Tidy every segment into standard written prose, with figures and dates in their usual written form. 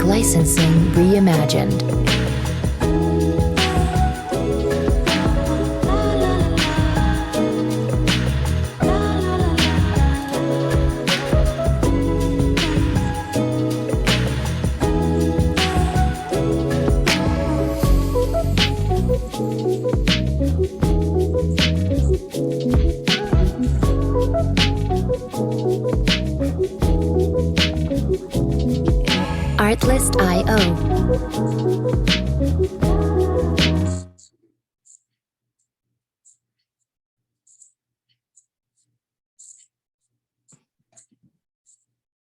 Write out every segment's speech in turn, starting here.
licensing reimagined. Artlist IO.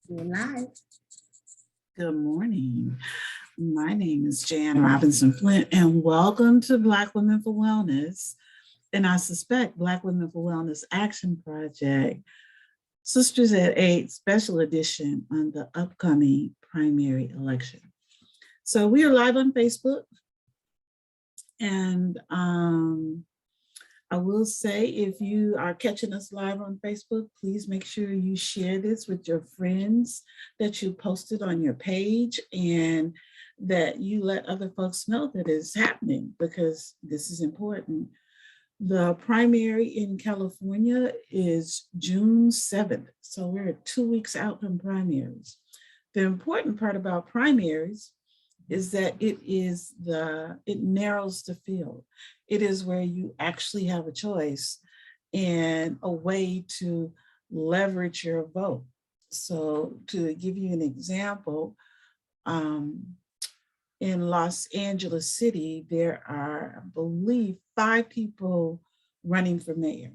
We're live. Good morning. My name is Jan Robinson Flint, and welcome to Black Women for Wellness. And I suspect Black Women for Wellness Action Project, Sisters at 8 special edition on the upcoming primary election. So we are live on Facebook. And I will say, if you are catching us live on Facebook, please make sure you share this with your friends that you posted on your page, and that you let other folks know that it's happening, because this is important. The primary in California is June 7th. So we're 2 weeks out from primaries. The important part about primaries is that it narrows the field. It is where you actually have a choice and a way to leverage your vote. So to give you an example, in Los Angeles City, there are, I believe, 5 people running for mayor.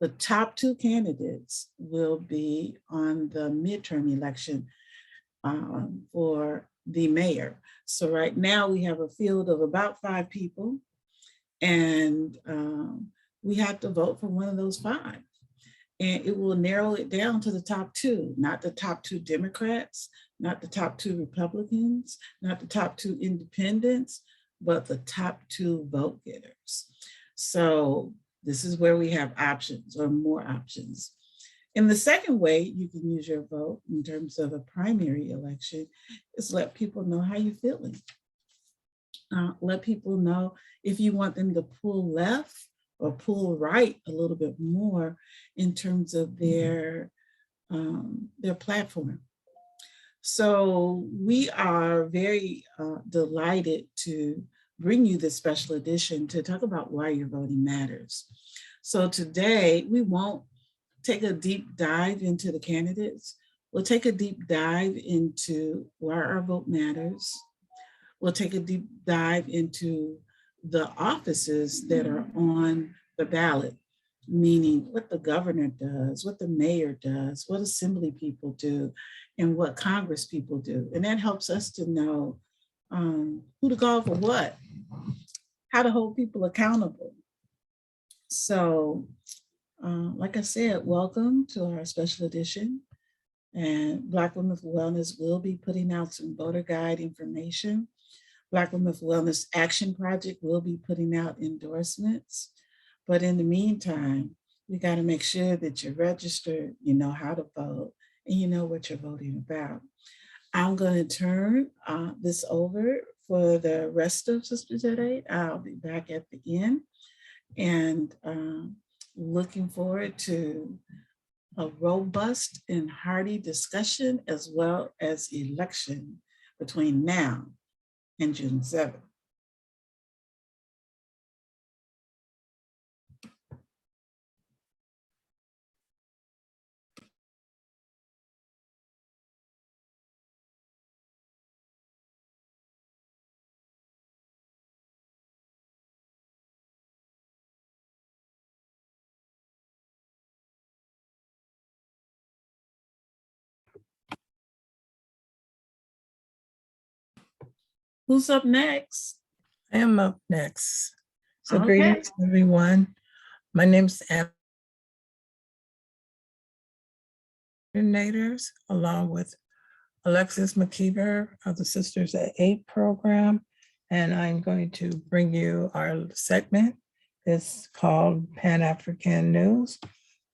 The top 2 candidates will be on the midterm election for the mayor. So right now we have a field of about 5 people, and we have to vote for one of those 5. And it will narrow it down to the top 2, not the top 2 Democrats, not the top 2 Republicans, not the top 2 independents, but the top 2 vote getters. So this is where we have options, or more options. And the second way you can use your vote in terms of a primary election is let people know how you're feeling. Let people know if you want them to pull left or pull right a little bit more in terms of their platform. So we are very delighted to bring you this special edition to talk about why your voting matters. So today we won't take a deep dive into the candidates. We'll take a deep dive into why our vote matters. We'll take a deep dive into the offices that are on the ballot, meaning what the governor does, what the mayor does, what assembly people do, and what Congress people do. And that helps us to know who to call for what, how to hold people accountable. So, like I said, welcome to our special edition. And Black Women for Wellness will be putting out some voter guide information. Black Women for Wellness Action Project will be putting out endorsements. But in the meantime, we got to make sure that you're registered, you know how to vote, and you know what you're voting about. I'm going to turn this over for the rest of Sisters at 8. I'll be back at the end, and looking forward to a robust and hearty discussion, as well as election between now and June 7th. Who's up next? I am up next. So Okay. Greetings, everyone. My name is coordinators, along with Alexis McKeever of the Sisters at 8 program. And I'm going to bring you our segment. It's called PanAfrican News,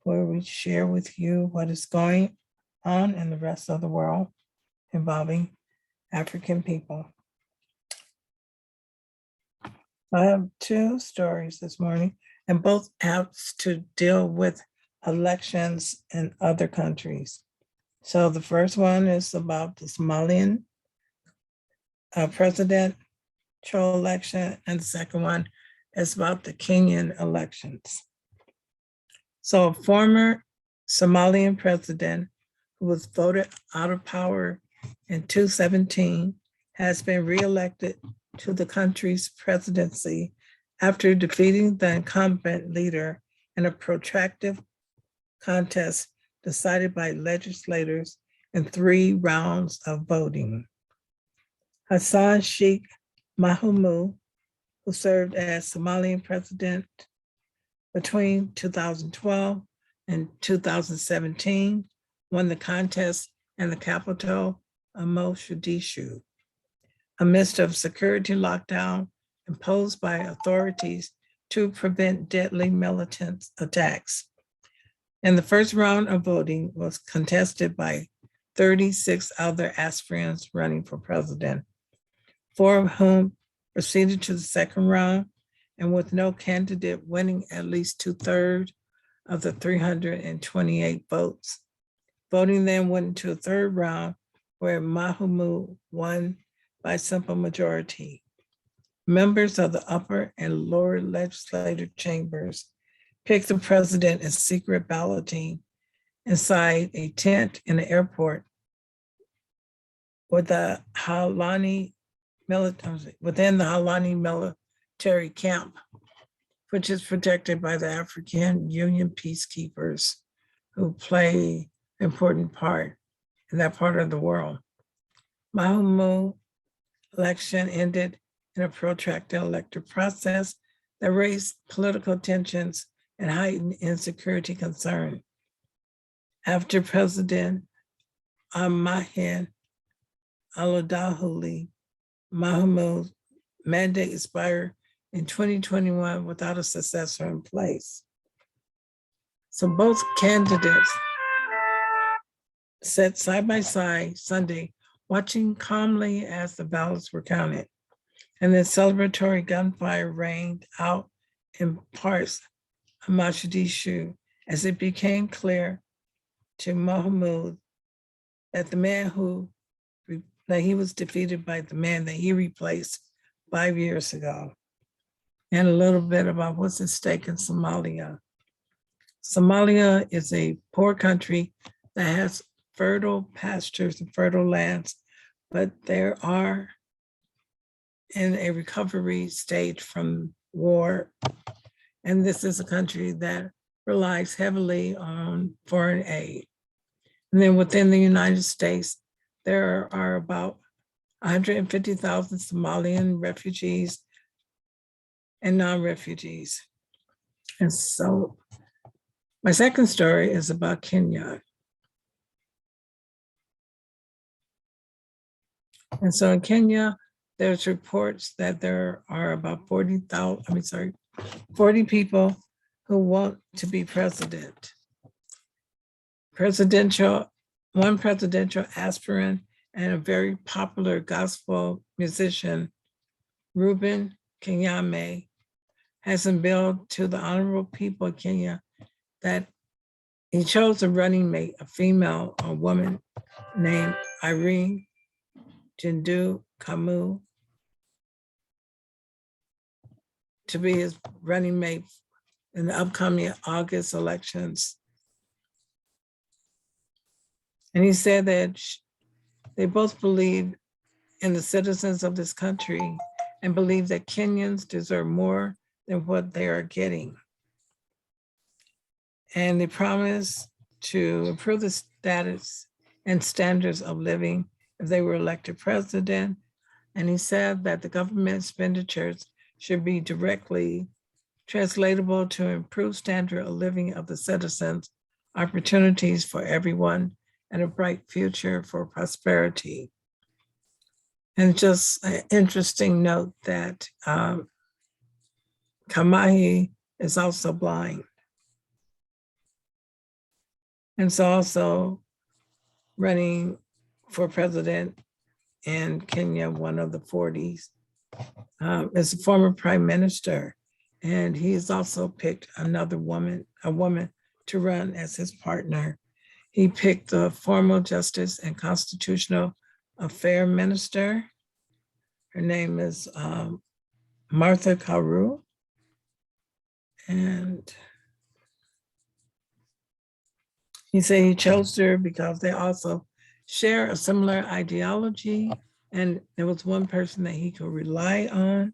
where we share with you what is going on in the rest of the world involving African people. I have two stories this morning, and both have to deal with elections in other countries. So the first one is about the Somalian presidential election, and the second one is about the Kenyan elections. So a former Somalian president who was voted out of power in 2017 has been reelected to the country's presidency after defeating the incumbent leader in a protracted contest decided by legislators in 3 rounds of voting. Hassan Sheikh Mohamud, who served as Somalian president between 2012 and 2017, won the contest in the capital of Mogadishu amidst a security lockdown imposed by authorities to prevent deadly militant attacks. And the first round of voting was contested by 36 other aspirants running for president, 4 of whom proceeded to the second round, and with no candidate winning at least 2/3 of the 328 votes. Voting then went into a third round where Mohamud won by simple majority. Members of the upper and lower legislative chambers picked the president in secret balloting inside a tent in the airport with the within the Halani military camp, which is protected by the African Union peacekeepers who play an important part in that part of the world. Mohamud's election ended in a protracted electoral process that raised political tensions and heightened insecurity concern. After President Ahmed Al-Dahuli Mohamud's mandate expired in 2021 without a successor in place. So both candidates sat side by side Sunday, watching calmly as the ballots were counted. And then celebratory gunfire rained out in parts of Mogadishu as it became clear to Mohamud that that he was defeated by the man that he replaced 5 years ago. And a little bit about what's at stake in Somalia. Somalia is a poor country that has fertile pastures and fertile lands, but there are in a recovery stage from war. And this is a country that relies heavily on foreign aid. And then within the United States, there are about 150,000 Somalian refugees and non-refugees. And so my second story is about Kenya. And so in Kenya, there's reports that there are about 40 people who want to be president. One presidential aspirant and a very popular gospel musician, Reuben Kenyame, has unveiled to the honorable people of Kenya that he chose a running mate, a woman named Irene Jindu Kamu, to be his running mate in the upcoming August elections. And he said that they both believe in the citizens of this country and believe that Kenyans deserve more than what they are getting. And they promise to improve the status and standards of living if they were elected president. And he said that the government expenditures should be directly translatable to improve standard of living of the citizens, opportunities for everyone, and a bright future for prosperity. And just an interesting note that Kamahi is also blind. And so also running for president in Kenya, one of the 40s, is a former prime minister. And he's also picked another woman, a woman, to run as his partner. He picked the former Justice and Constitutional Affairs Minister. Her name is Martha Karua. And he said he chose her because they also share a similar ideology. And there was one person that he could rely on.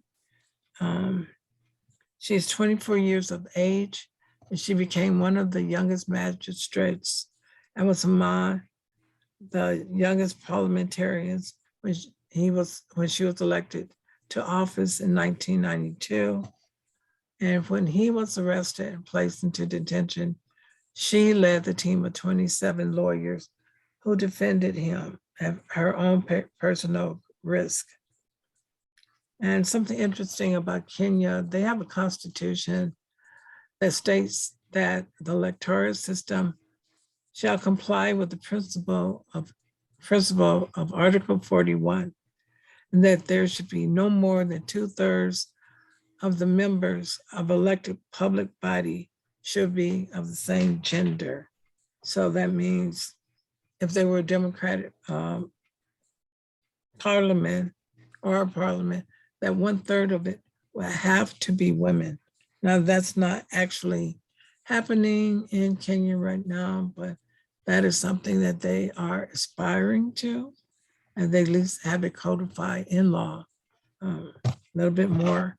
She's 24 years of age, and she became one of the youngest magistrates and was among the youngest parliamentarians when she was elected to office in 1992. And when he was arrested and placed into detention, she led the team of 27 lawyers who defended him at her own personal risk. And something interesting about Kenya, they have a constitution that states that the electoral system shall comply with the principle of Article 41, and that there should be no more than 2/3 of the members of elected public body should be of the same gender. So that means if there were a Democratic parliament, that 1/3 of it will have to be women. Now, that's not actually happening in Kenya right now, but that is something that they are aspiring to, and they at least have it codified in law, a little bit more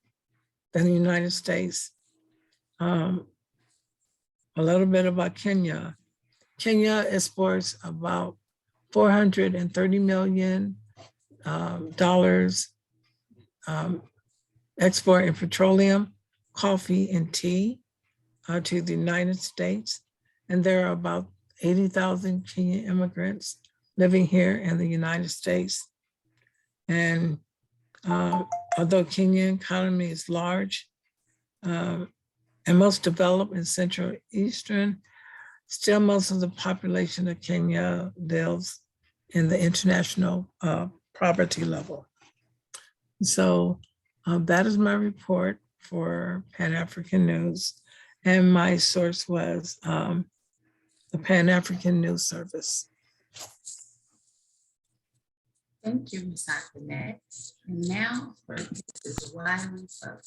than the United States. A little bit about Kenya. Kenya exports about $430 million export in petroleum, coffee, and tea to the United States. And there are about 80,000 Kenyan immigrants living here in the United States. And although Kenyan economy is large and most developed in Central Eastern, still most of the population of Kenya lives in the international poverty level. So that is my report for Pan-African News. And my source was the Pan-African News Service. Thank you, Ms. Antoinette. And now for This Is Why We Vote.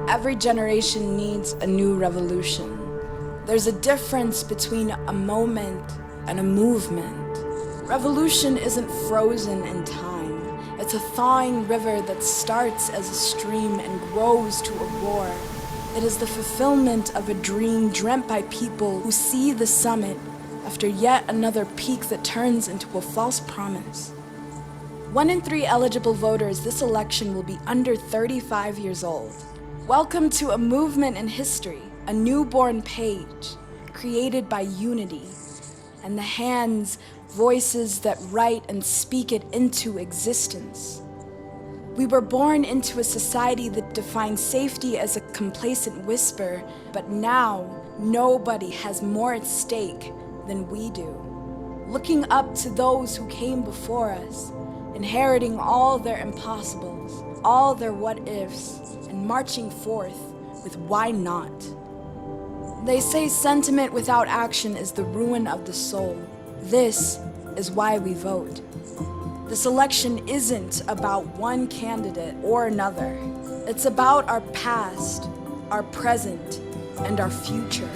Every generation needs a new revolution. There's a difference between a moment and a movement. Revolution isn't frozen in time. It's a thawing river that starts as a stream and grows to a roar. It is the fulfillment of a dream dreamt by people who see the summit after yet another peak that turns into a false promise. 1 in 3 eligible voters this election will be under 35 years old. Welcome to a movement in history, a newborn page, created by unity, and the hands, voices that write and speak it into existence. We were born into a society that defines safety as a complacent whisper, but now nobody has more at stake than we do. Looking up to those who came before us, inheriting all their impossibles, all their what-ifs, and marching forth with why not. They say sentiment without action is the ruin of the soul. This is why we vote. This election isn't about one candidate or another. It's about our past, our present, and our future.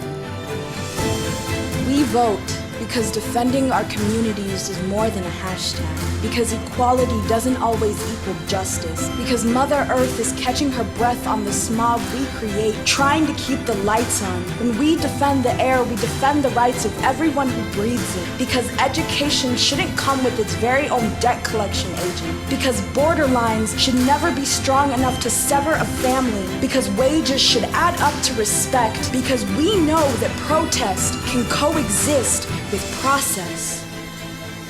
We vote because defending our communities is more than a hashtag, because equality doesn't always equal justice, because Mother Earth is catching her breath on the smog we create, trying to keep the lights on. When we defend the air, we defend the rights of everyone who breathes it, because education shouldn't come with its very own debt collection agent, because borderlines should never be strong enough to sever a family, because wages should add up to respect, because we know that protest can coexist with process.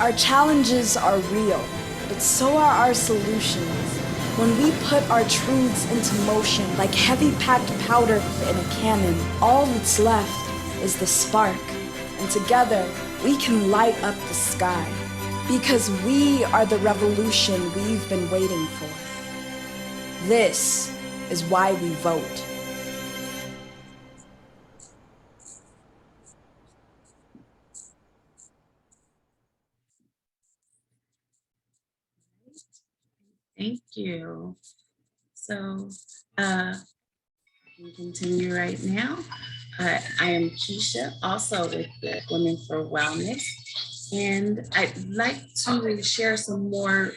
Our challenges are real, but so are our solutions. When we put our truths into motion like heavy packed powder in a cannon, all that's left is the spark. And together, we can light up the sky. Because we are the revolution we've been waiting for. This is why we vote. Thank you. So we continue right now. I am Keisha, also with Black Women for Wellness. And I'd like to share some more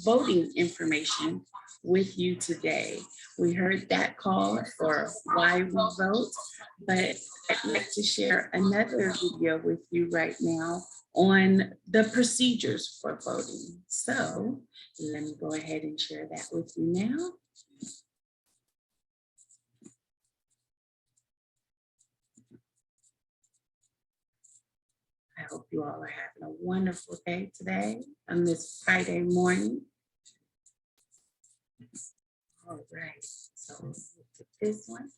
voting information with you today. We heard that call for why we vote, but I'd like to share another video with you right now on the procedures for voting. So let me go ahead and share that with you now. I hope you all are having a wonderful day today on this Friday morning. All right, so let's get this one.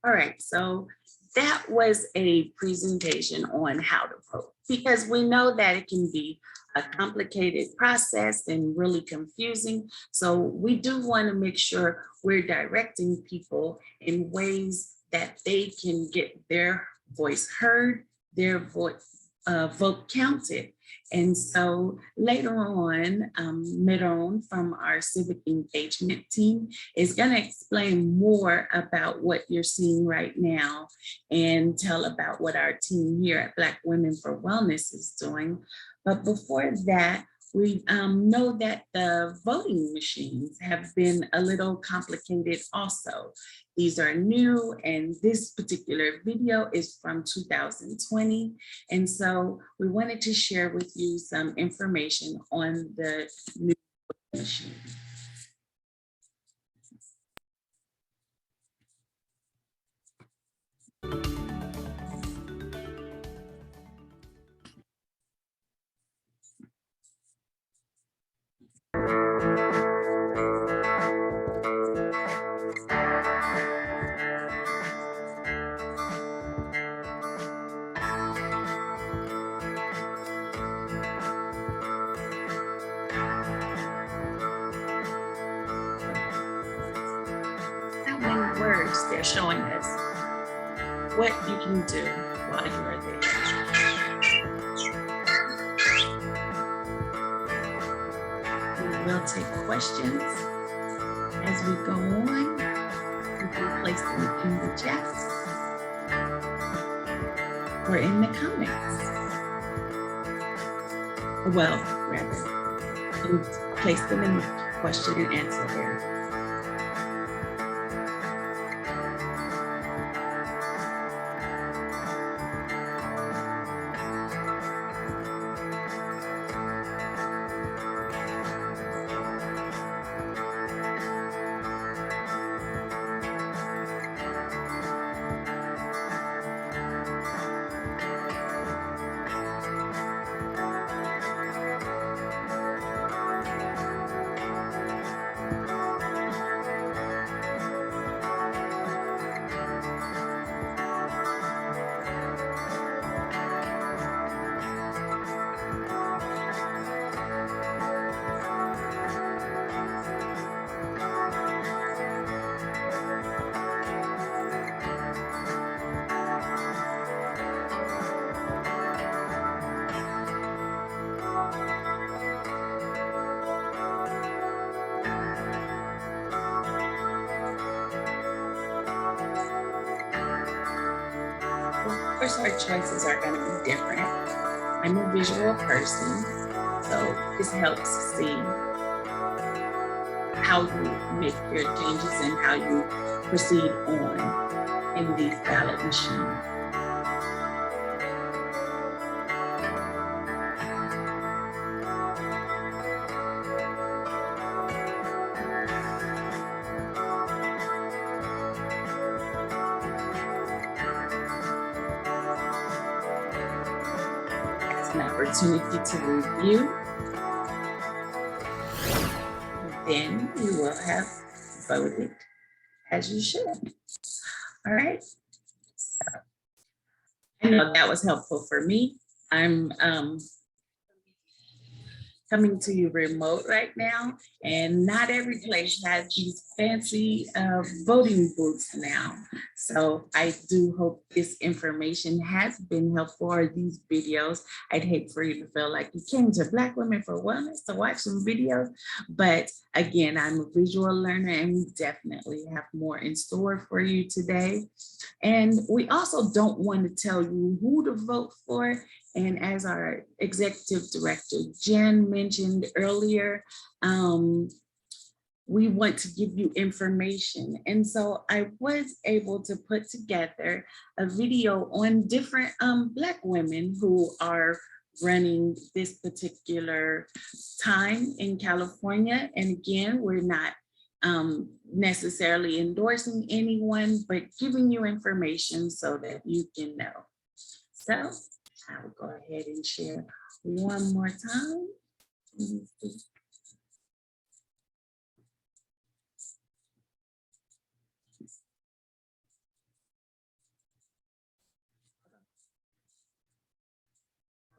All right, so that was a presentation on how to vote, because we know that it can be a complicated process and really confusing. So we do want to make sure we're directing people in ways that they can get their voice heard, their vote counted. And so later on, Meron from our civic engagement team is going to explain more about what you're seeing right now and tell about what our team here at Black Women for Wellness is doing. But before that, we know that the voting machines have been a little complicated also. These are new, and this particular video is from 2020. And so we wanted to share with you some information on the new machine. How many words they're showing us what you can do while you are there. We will take questions as we go on. You can place them in the chat or in the comments. Well, rather, you place them in the question and answer area. course, our choices are going to be different. I'm a visual person, so this helps see how you make your changes and how you proceed on in these ballot machines. An opportunity to review. Then you will have voted as you should. All right. So, I know that was helpful for me. I'm coming to you remote right now, and not every place has these fancy voting booths now. So I do hope this information has been helpful, or these videos. I'd hate for you to feel like you came to Black Women for Wellness to watch some videos, but again, I'm a visual learner, and we definitely have more in store for you today. And we also don't want to tell you who to vote for. And as our executive director, Jen, mentioned earlier, we want to give you information. And so I was able to put together a video on different Black women who are running this particular time in California. And again, we're not necessarily endorsing anyone, but giving you information so that you can know. So I will go ahead and share one more time. Let me see.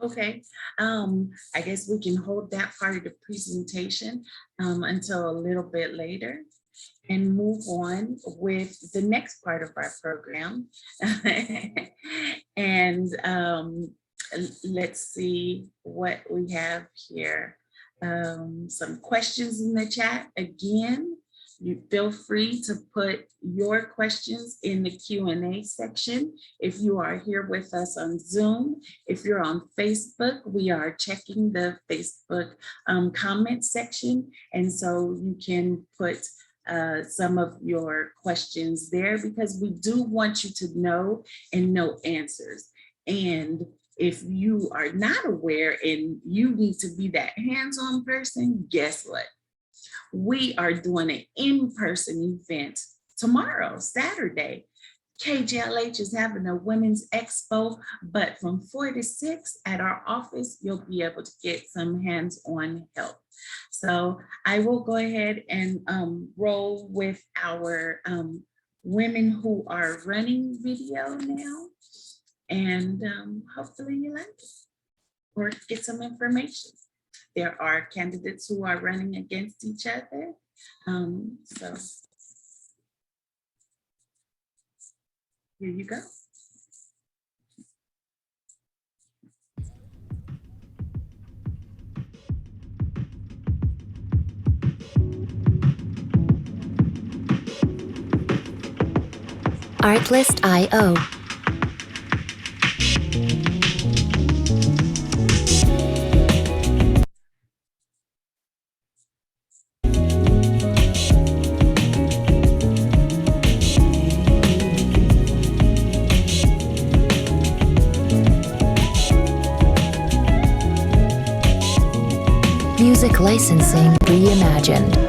Okay, I guess we can hold that part of the presentation until a little bit later and move on with the next part of our program. And let's see what we have here. Some questions in the chat. Again, you feel free to put your questions in the Q&A section. If you are here with us on Zoom, if you're on Facebook, we are checking the Facebook comment section. And so you can put some of your questions there, because we do want you to know and know answers. And if you are not aware and you need to be that hands-on person, guess what? We are doing an in-person event tomorrow, Saturday. KJLH is having a women's expo, but from 4 to 6 at our office, you'll be able to get some hands-on help. So I will go ahead and roll with our women who are running video now. And hopefully you like it or get some information. There are candidates who are running against each other. So here you go. Artlist.io. Music licensing reimagined.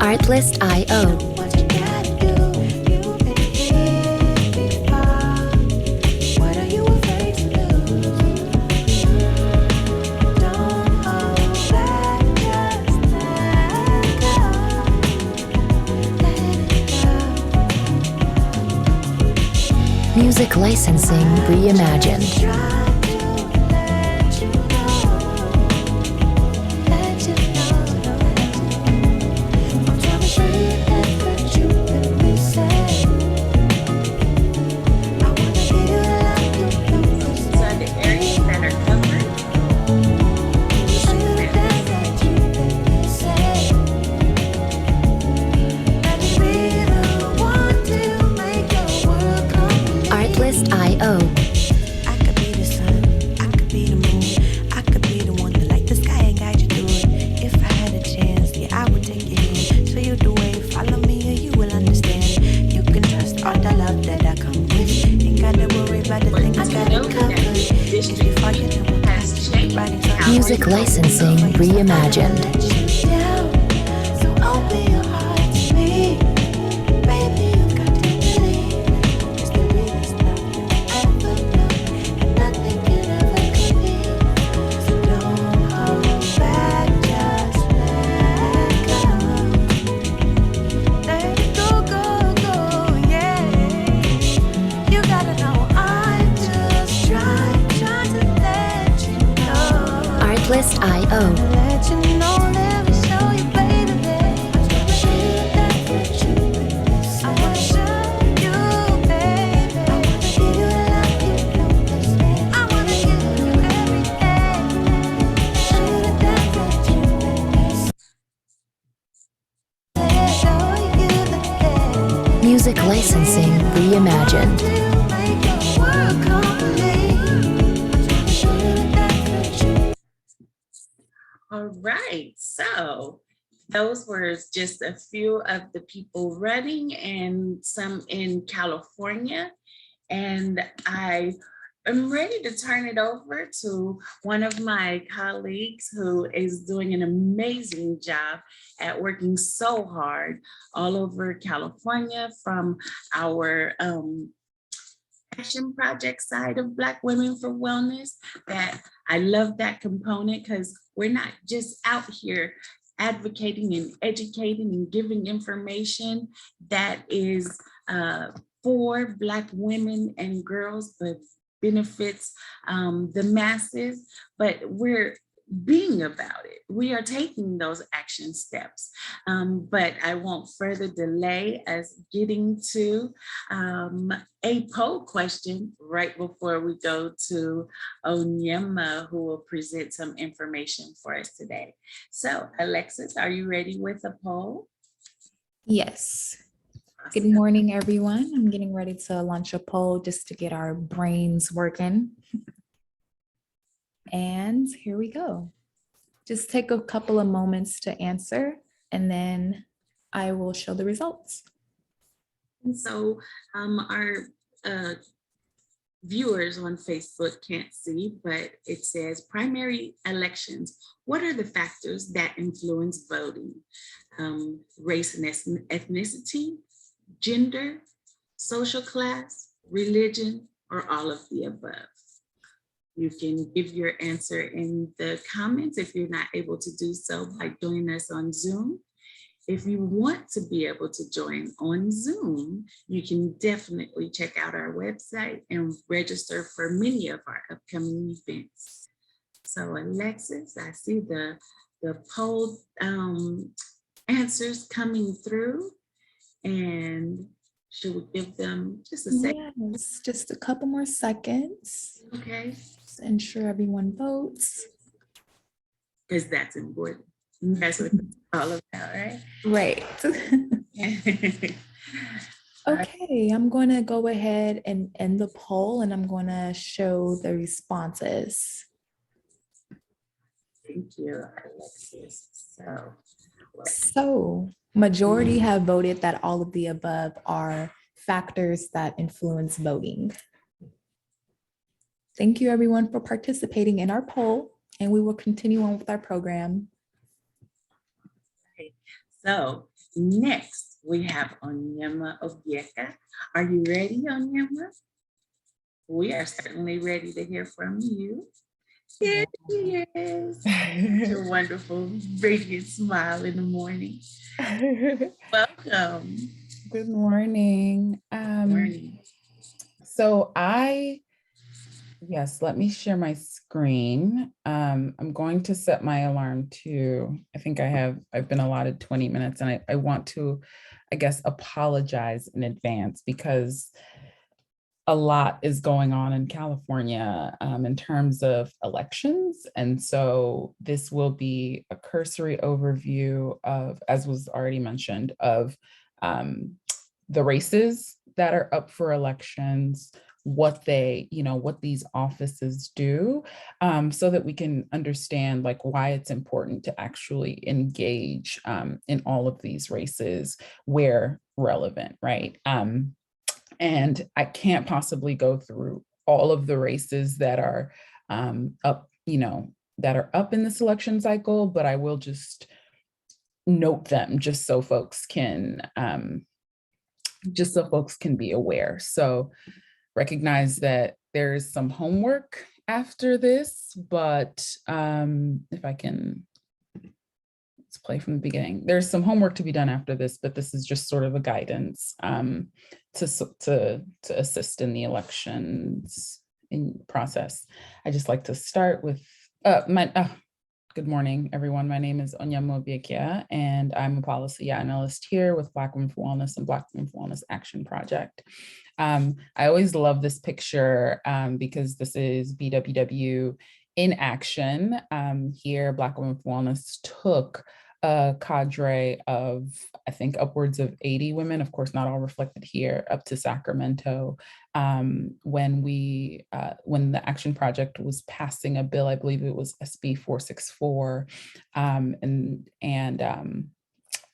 Artlist.io. Music licensing reimagined. Licensing reimagined. Artlist IO. Music licensing reimagined. All right, so those were just a few of the people running and some in California. And I am ready to turn it over to one of my colleagues who is doing an amazing job at working so hard all over California from our passion project side of Black Women for Wellness. That I love that component because we're not just out here advocating and educating and giving information that is for Black women and girls, but benefits the masses, but we're being about it. We are taking those action steps. But I won't further delay us getting to a poll question right before we go to Onyema, who will present some information for us today. So Alexis, are you ready with a poll? Yes. Good morning, everyone. I'm getting ready to launch a poll just to get our brains working. And here we go. Just take a couple of moments to answer, and then I will show the results. And so our viewers on Facebook can't see, but it says primary elections. What are the factors that influence voting? Race and ethnicity, gender, social class, religion, or all of the above? You can give your answer in the comments if you're not able to do so by joining us on Zoom. If you want to be able to join on Zoom, you can definitely check out our website and register for many of our upcoming events. So Alexis, I see the poll answers coming through, and should we give them just a second? Yes, just a couple more seconds. Okay. Just ensure everyone votes. Because that's important. That's what it's all about, right? Right. Okay, I'm going to go ahead and end the poll, and I'm going to show the responses. Thank you, Alexis. So, majority have voted that all of the above are factors that influence voting. Thank you, everyone, for participating in our poll, and we will continue on with our program. So next we have Onyema Obieka. Are you ready, Onyema? We are certainly ready to hear from you. There she is. Your wonderful, radiant smile in the morning. Welcome. Good morning. Morning. So yes, let me share my screen. I'm going to set my alarm to, I think I've been allotted 20 minutes, and I want to, I guess, apologize in advance because a lot is going on in California in terms of elections. And so this will be a cursory overview of, as was already mentioned, of the races that are up for elections, what these offices do, so that we can understand why it's important to actually engage in all of these races where relevant, right? And I can't possibly go through all of the races that are up, that are up in this election cycle, but I will just note them just so folks can be aware. So recognize that there's some homework after this, but if I can, let's play from the beginning. There's some homework to be done after this, but this is just sort of a guidance to assist in the elections in process. I just like to start with good morning, everyone. My name is Onyamo Biekia, and I'm a policy analyst here with Black Women for Wellness and Black Women for Wellness Action Project. I always love this picture because this is BWW in action. Here, Black Women for Wellness took a cadre of, I think, upwards of 80 women, of course, not all reflected here, up to Sacramento when the Action Project was passing a bill. I believe it was SB 464, and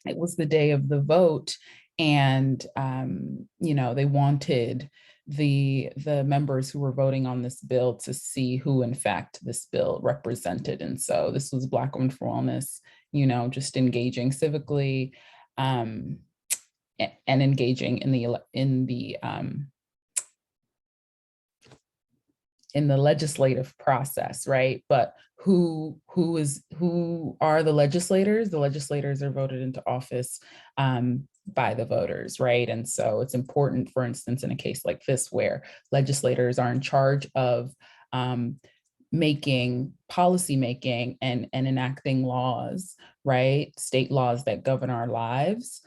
it was the day of the vote, and they wanted the members who were voting on this bill to see who, in fact, this bill represented. And so this was Black Women for Wellness, just engaging civically and engaging in the legislative process, right? But who are the legislators? The legislators are voted into office by the voters, right? And so it's important, for instance, in a case like this, where legislators are in charge of policy making and enacting laws, right? State laws that govern our lives.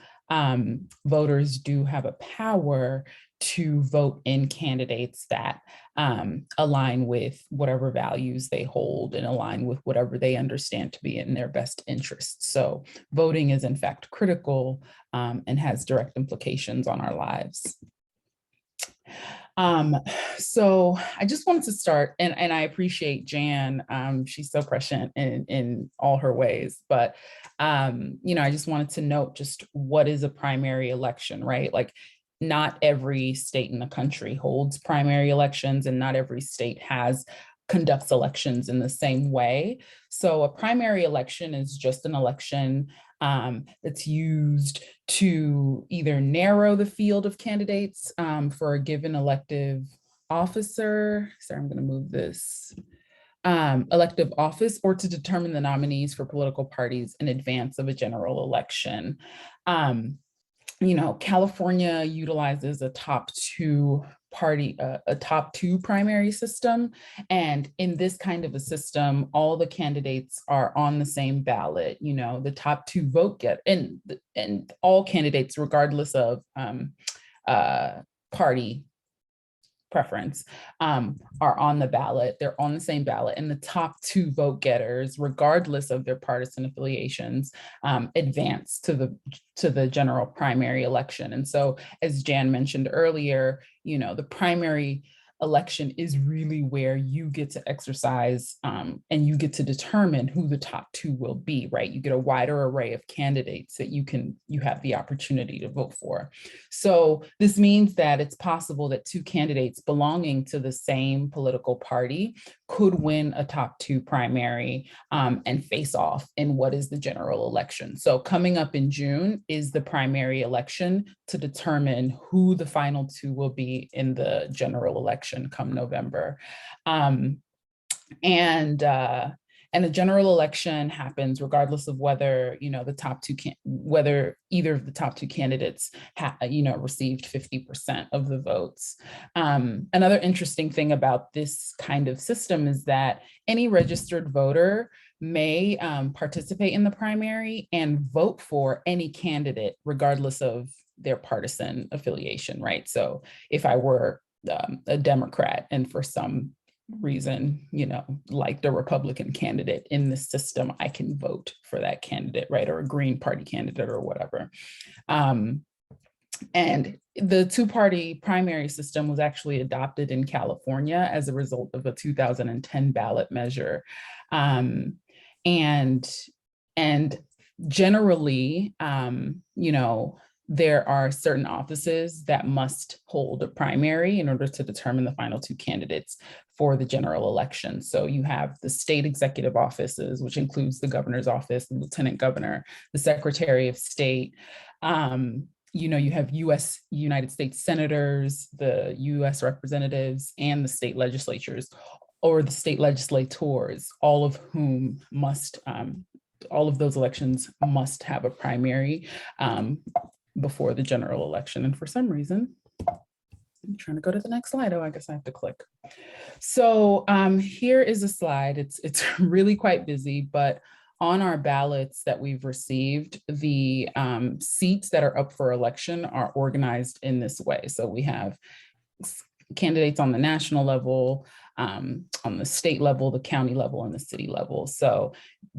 Voters do have a power to vote in candidates that align with whatever values they hold and align with whatever they understand to be in their best interests. So voting is in fact critical and has direct implications on our lives. So I just wanted to start, and I appreciate Jan, she's so prescient in all her ways, but I just wanted to note just what is a primary election, right? Like, not every state in the country holds primary elections, and not every state conducts elections in the same way. So a primary election is just an election that's used to either narrow the field of candidates for a given elective officer. Sorry, I'm going to move this. Elective office, or to determine the nominees for political parties in advance of a general election. California utilizes a top two primary system. And in this kind of a system, all the candidates are on the same ballot. The top two vote get, and all candidates, regardless of party preference, are on the ballot. They're on the same ballot, and the top two vote getters, regardless of their partisan affiliations, advance to the general primary election. And so, as Jan mentioned earlier, the primary election is really where you get to exercise and you get to determine who the top two will be, right? You get a wider array of candidates that you have the opportunity to vote for. So this means that it's possible that two candidates belonging to the same political party could win a top two primary and face off in what is the general election. So coming up in June is the primary election to determine who the final two will be in the general election come November. And the general election happens regardless of whether whether either of the top two candidates received 50% of the votes. Another interesting thing about this kind of system is that any registered voter may participate in the primary and vote for any candidate regardless of their partisan affiliation, right? So if I were a Democrat and for some reason, like the Republican candidate in the system, I can vote for that candidate, right? Or a Green Party candidate or whatever. And the two-party primary system was actually adopted in California as a result of a 2010 ballot measure. And generally, there are certain offices that must hold a primary in order to determine the final two candidates. for the general election. So you have the state executive offices, which includes the governor's office, the lieutenant governor, the secretary of state. You have United States senators, the US representatives, and the state legislatures or the state legislators, all of whom must, all of those elections must have a primary before the general election. And for some reason, I'm trying to go to the next slide. Oh, I guess I have to click. So here is a slide. It's really quite busy, but on our ballots that we've received, the seats that are up for election are organized in this way. So we have candidates on the national level, on the state level, the county level, and the city level. So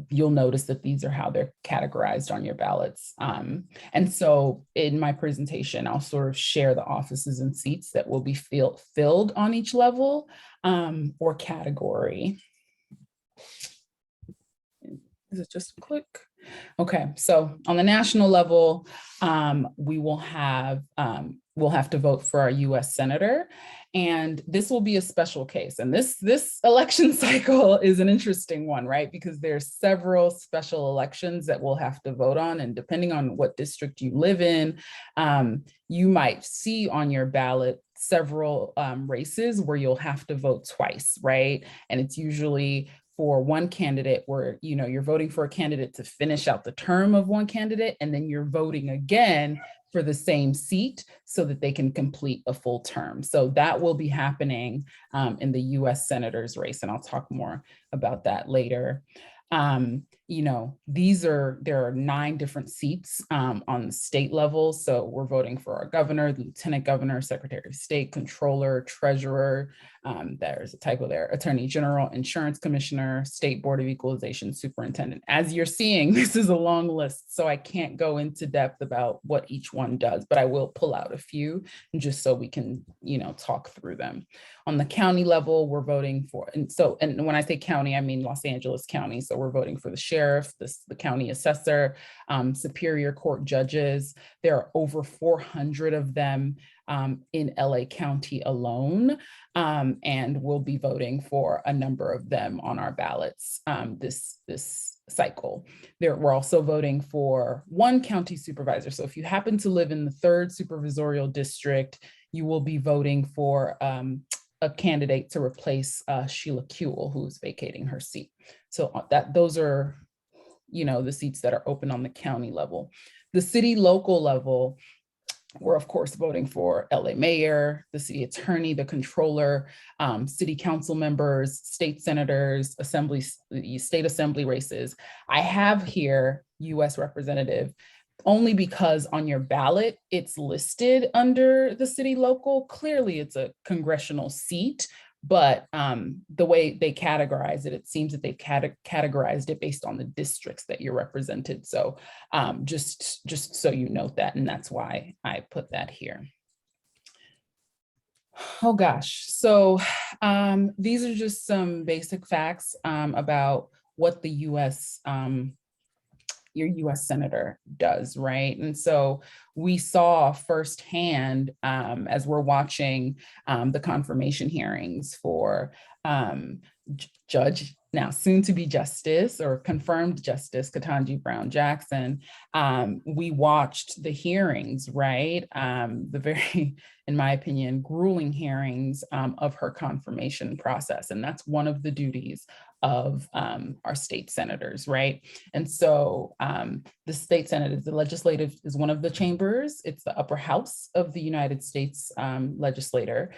you'll notice that these are how they're categorized on your ballots. And so in my presentation, I'll sort of share the offices and seats that will be filled on each level or category. Is it just a click? Okay, so on the national level, we will have, we'll have to vote for our US Senator. And this will be a special case. And this election cycle is an interesting one, right? Because there's several special elections that we'll have to vote on. And depending on what district you live in, you might see on your ballot several races where you'll have to vote twice, right? And it's usually for one candidate where, you're voting for a candidate to finish out the term of one candidate, and then you're voting again for the same seat so that they can complete a full term. So that will be happening in the US Senator's race, and I'll talk more about that later. There are 9 different seats on the state level. So we're voting for our governor, the lieutenant governor, secretary of state, controller, treasurer, there's a typo there, attorney general, insurance commissioner, state board of equalization superintendent. As you're seeing, this is a long list, so I can't go into depth about what each one does, but I will pull out a few just so we can, talk through them. On the county level, we're voting for, and when I say county, I mean Los Angeles County. So we're voting for the sheriff, the county assessor, superior court judges. There are over 400 of them in LA County alone, and we'll be voting for a number of them on our ballots this cycle. We're also voting for one county supervisor. So if you happen to live in the 3rd supervisorial district, you will be voting for a candidate to replace Sheila Kuehl, who's vacating her seat. So those are, the seats that are open on the county level. The city local level, we're of course voting for LA mayor, the city attorney, the controller, city council members, state senators, state assembly races. I have here US representative only because on your ballot, it's listed under the city local. Clearly it's a congressional seat, but the way they categorize it, it seems that they've categorized it based on the districts that you're represented. So just so you note that, and that's why I put that here. Oh gosh, so these are just some basic facts about what the your US Senator does, right? And so we saw firsthand as we're watching the confirmation hearings for Judge, now soon to be Justice or confirmed Justice Ketanji Brown Jackson. We watched the hearings, right? The very, in my opinion, grueling hearings of her confirmation process. And that's one of the duties of our state senators, right? And so the state senate, the legislative is one of the chambers. It's the upper house of the United States legislature.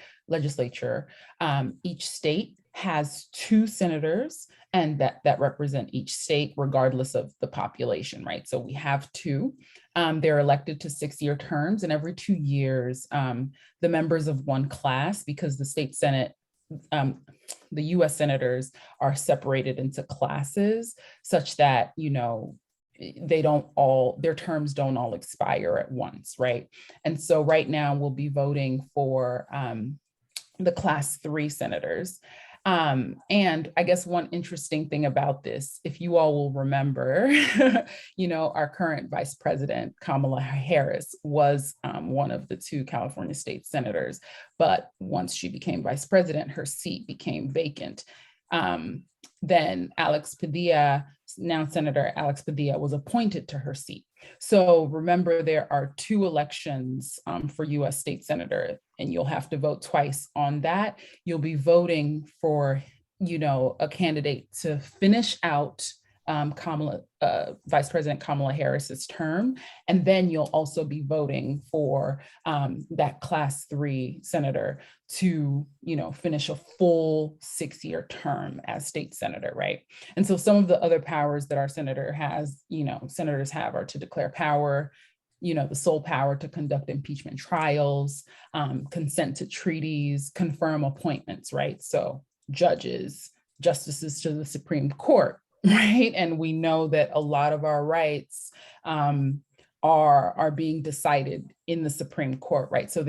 Each state has 2 senators and that represent each state regardless of the population, right? So we have 2. They're elected to 6-year terms, and every 2 years, the members of one class, because the state senate, the US senators are separated into classes such that, their terms don't all expire at once, right? And so right now we'll be voting for the class 3 senators. And I guess one interesting thing about this, if you all will remember, our current Vice President, Kamala Harris, was one of the 2 California state senators. But once she became Vice President, her seat became vacant. Then Alex Padilla, now Senator Alex Padilla, was appointed to her seat. So remember, there are 2 elections for US state senator, and you'll have to vote twice on that. You'll be voting for, a candidate to finish out Vice President Kamala Harris's term. And then you'll also be voting for that class 3 senator to, finish a full 6-year term as state senator, right? And so some of the other powers that our senators have are to declare power, the sole power to conduct impeachment trials, consent to treaties, confirm appointments, right? So judges, justices to the Supreme Court, right? And we know that a lot of our rights are being decided in the Supreme Court, right? So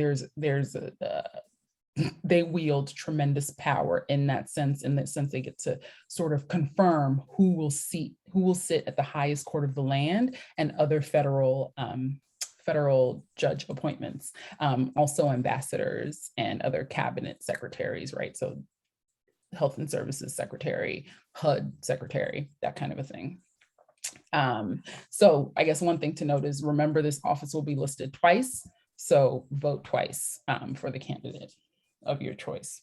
they wield tremendous power in that sense. They get to sort of confirm who will sit at the highest court of the land and other federal judge appointments, also ambassadors and other cabinet secretaries, right? So Health and Services Secretary, HUD Secretary, that kind of a thing. So I guess one thing to note is, remember, this office will be listed twice. So vote twice for the candidate of your choice.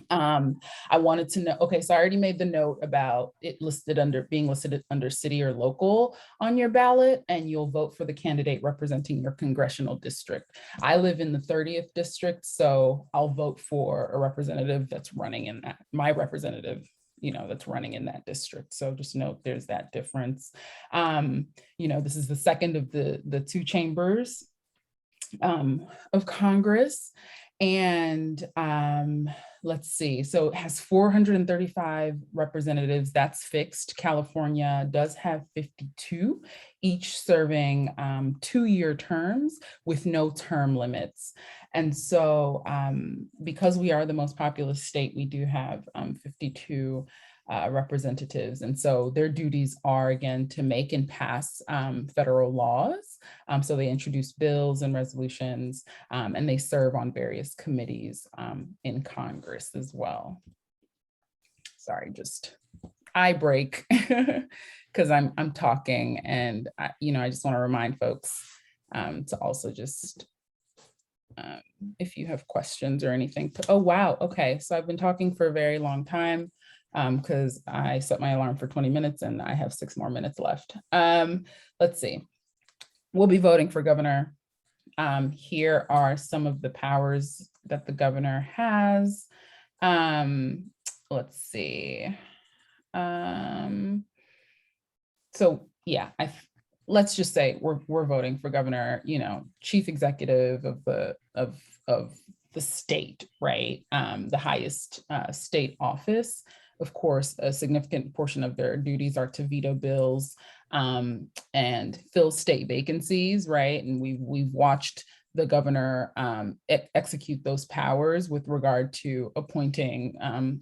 I wanted to know, okay, so I already made the note about it being listed under city or local on your ballot, and you'll vote for the candidate representing your congressional district. I live in the 30th district, so I'll vote for a representative that's running in that, my representative, that's running in that district. So just note there's that difference. This is the second of the 2 chambers of Congress. And let's see, so it has 435 representatives, that's fixed. California does have 52, each serving 2-year terms with no term limits. And so because we are the most populous state, we do have 52 representatives. And so their duties are, again, to make and pass federal laws. So they introduce bills and resolutions, and they serve on various committees in Congress as well. Sorry, just eye break because I'm talking, and I just want to remind folks to also just if you have questions or anything. Oh, wow. Okay. So I've been talking for a very long time because I set my alarm for 20 minutes and I have 6 more minutes left. Let's see. We'll be voting for governor. Here are some of the powers that the governor has. Let's see. So yeah, let's just say we're voting for governor, chief executive of the state, right? The highest state office. Of course, a significant portion of their duties are to veto bills and fill state vacancies, right? And we've watched the governor execute those powers with regard to appointing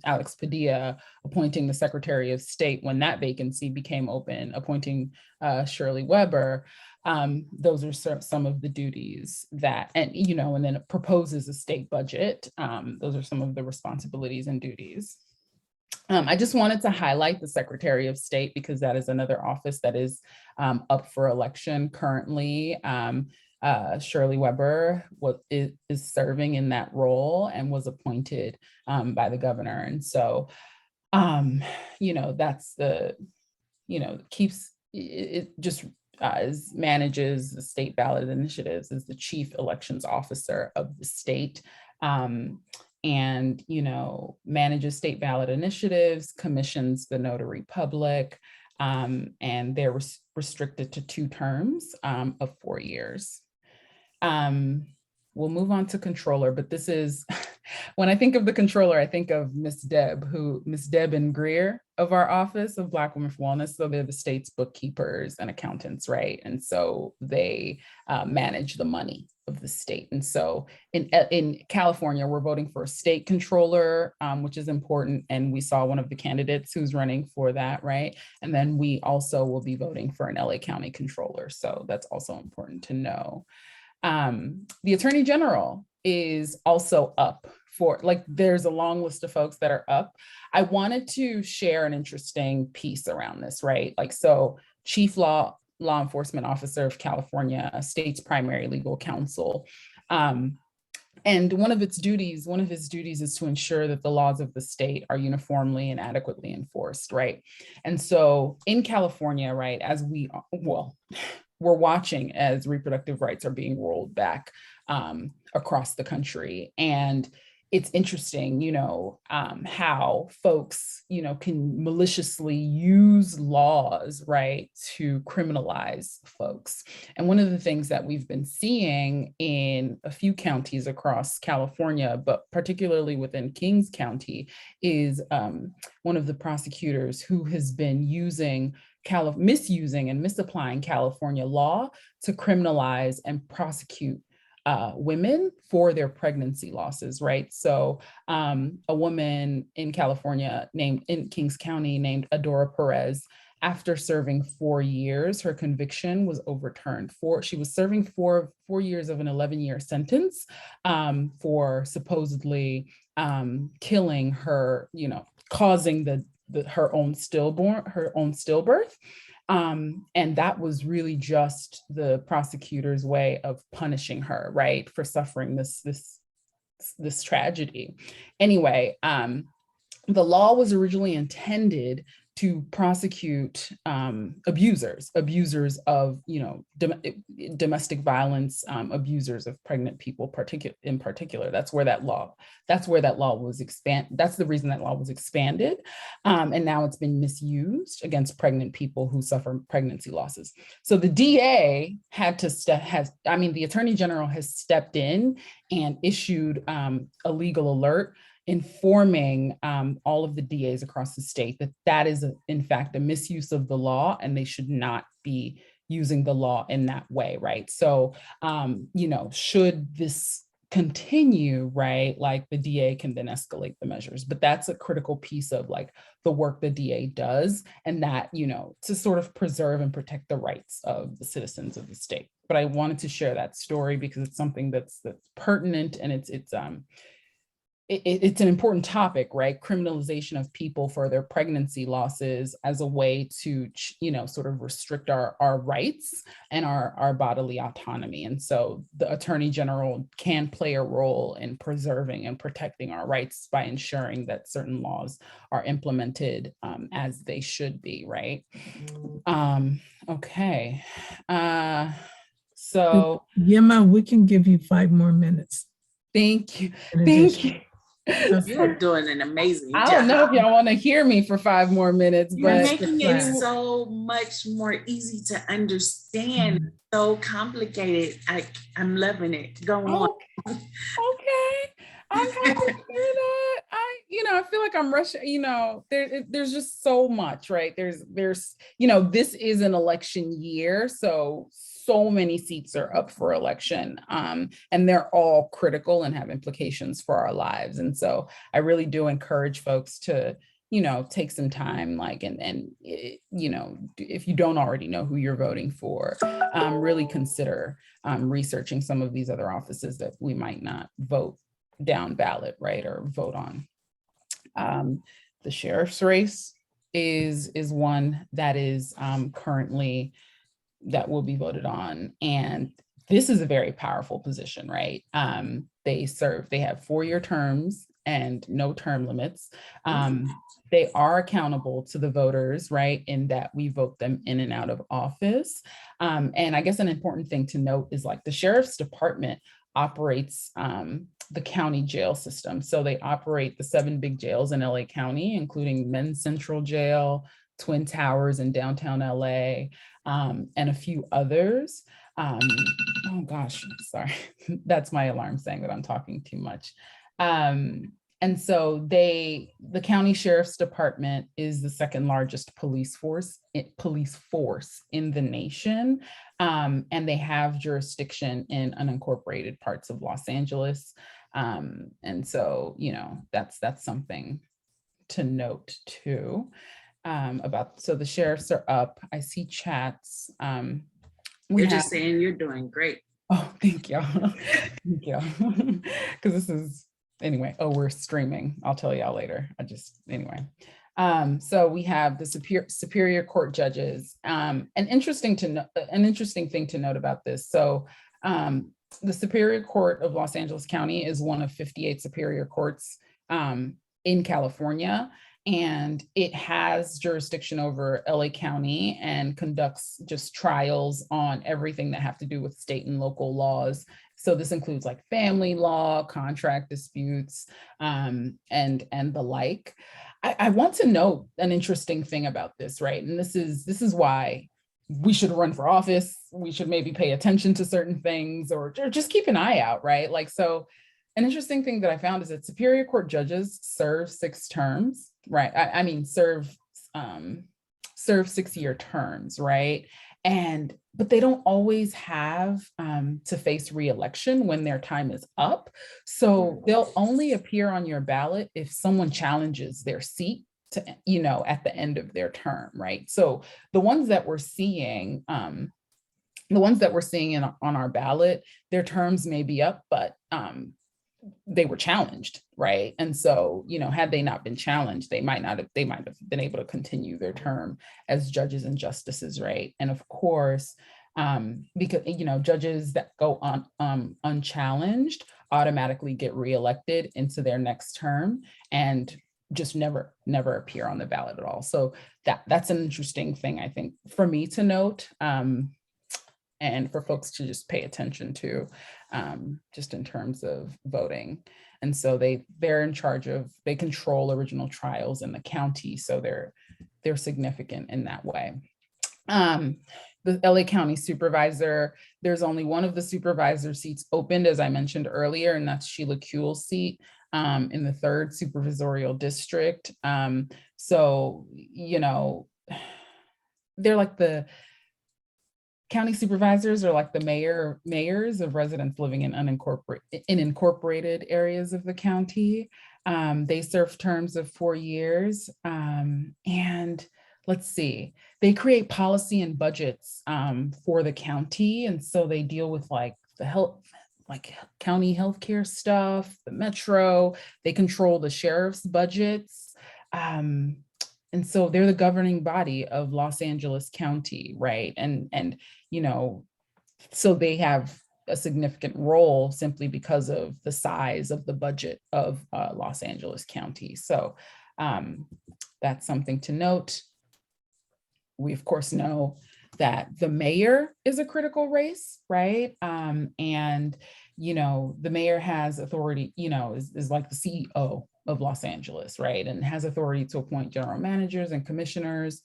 Alex Padilla, appointing the Secretary of State when that vacancy became open, appointing Shirley Weber. Those are some of the duties that, and then it proposes a state budget. Those are some of the responsibilities and duties. I just wanted to highlight the Secretary of State because that is another office that is up for election currently. Shirley Weber is serving in that role and was appointed by the governor. And so, that's manages the state ballot initiatives, is the chief elections officer of the state. And manages state ballot initiatives, commissions the notary public, and they're restricted to 2 terms of 4 years. We'll move on to controller, but this is when I think of the controller, I think of Miss Deb and Greer of our Office of Black Women for Wellness. So they're the state's bookkeepers and accountants, right? And so they manage the money of the state. And so in California, we're voting for a state controller, which is important. And we saw one of the candidates who's running for that, right? And then we also will be voting for an LA County controller. So that's also important to know. The Attorney General is also up for, like, there's a long list of folks that are up. I wanted to share an interesting piece around this, right? Like, so Chief Law Enforcement Officer of California, a state's primary legal counsel. And one of his duties is to ensure that the laws of the state are uniformly and adequately enforced, right? And so in California, right, we're watching as reproductive rights are being rolled back across the country. And it's interesting, how folks, can maliciously use laws, right, to criminalize folks. And one of the things that we've been seeing in a few counties across California, but particularly within Kings County, is one of the prosecutors who has been misusing and misapplying California law to criminalize and prosecute women for their pregnancy losses, right? So a woman in California in Kings County named Adora Perez, after serving 4 years, her conviction was overturned. She was serving 4 years of an 11-year sentence for supposedly killing her, causing her own stillbirth. And that was really just the prosecutor's way of punishing her, right, for suffering this tragedy. Anyway, the law was originally intended to prosecute abusers of, domestic violence, abusers of pregnant people, in particular. That's where that law was expanded. That's the reason that law was expanded. And now it's been misused against pregnant people who suffer pregnancy losses. So the DA the Attorney General has stepped in and issued a legal alert informing all of the DAs across the state that is in fact a misuse of the law, and they should not be using the law in that way, right? So, should this continue, right, like the DA can then escalate the measures, but that's a critical piece of like the work the DA does, and that, to sort of preserve and protect the rights of the citizens of the state. But I wanted to share that story because it's something that's pertinent, and it's an important topic, right? Criminalization of people for their pregnancy losses as a way to, sort of restrict our rights and our bodily autonomy. And so the Attorney General can play a role in preserving and protecting our rights by ensuring that certain laws are implemented as they should be, right? Okay. So Yema, we can give you 5 more minutes. Thank you. in Thank addition. you. You're doing an amazing job. I don't know if y'all want to hear me for 5 more minutes, You're but making it so much more easy to understand. So complicated. I'm loving it. Go on. Okay. I'm happy to hear that. I feel like I'm rushing, there's just so much, right? There's, this is an election year. So many seats are up for election, and they're all critical and have implications for our lives. And so I really do encourage folks to, take some time, if you don't already know who you're voting for, really consider researching some of these other offices that we might not vote down ballot, right, or vote on. The sheriff's race is one that is currently that will be voted on. And this is a very powerful position, right? They have 4-year terms and no term limits. They are accountable to the voters, right? In that we vote them in and out of office. And I guess an important thing to note is like the sheriff's department operates the county jail system. So they operate the 7 big jails in LA County, including Men's Central Jail, Twin Towers in downtown LA, and a few others. Oh gosh, sorry. That's my alarm saying that I'm talking too much. And so the county sheriff's department is the second largest police force in the nation. And they have jurisdiction in unincorporated parts of Los Angeles. And so, that's something to note too. So the sheriffs are up. I see chats. They're just saying you're doing great. Oh, thank you. Thank you. Because this is, anyway, we're streaming. I'll tell y'all later. Anyway. So we have the Superior Court judges. An interesting thing to note about this. So the Superior Court of Los Angeles County is one of 58 Superior Courts in California. And it has jurisdiction over LA County and conducts just trials on everything that have to do with state and local laws. So this includes like family law, contract disputes, and the like. I want to note an interesting thing about this, right? And this is why we should run for office. We should maybe pay attention to certain things or just keep an eye out, right? Like, so an interesting thing that I found is that Superior Court judges serve 6 terms, right? I mean, serve 6-year terms, right? But they don't always have to face re-election when their time is up. So they'll only appear on your ballot if someone challenges their seat to, at the end of their term, right? So the ones that we're seeing, on our ballot, their terms may be up, but they were challenged, right? And so, had they not been challenged, they might have been able to continue their term as judges and justices, right? And of course, because judges that go on unchallenged automatically get reelected into their next term and just never appear on the ballot at all. So that's an interesting thing, I think, for me to note. And for folks to just pay attention to, just in terms of voting. And so they're in charge they control original trials in the county. So they're significant in that way. The LA County Supervisor, there's only one of the supervisor seats opened, as I mentioned earlier, and that's Sheila Kuehl's seat in the 3rd Supervisorial District. So, they're like the county supervisors are like the mayors of residents living in incorporated areas of the county. They serve terms of 4 years. And let's see, they create policy and budgets for the county. And so they deal with like the health, like county healthcare stuff, the metro, they control the sheriff's budgets. And so they're the governing body of Los Angeles County, right? And so they have a significant role simply because of the size of the budget of Los Angeles County. So that's something to note. We, of course, know that the mayor is a critical race, right? And, the mayor has authority, is like the CEO of Los Angeles, right? And has authority to appoint general managers and commissioners.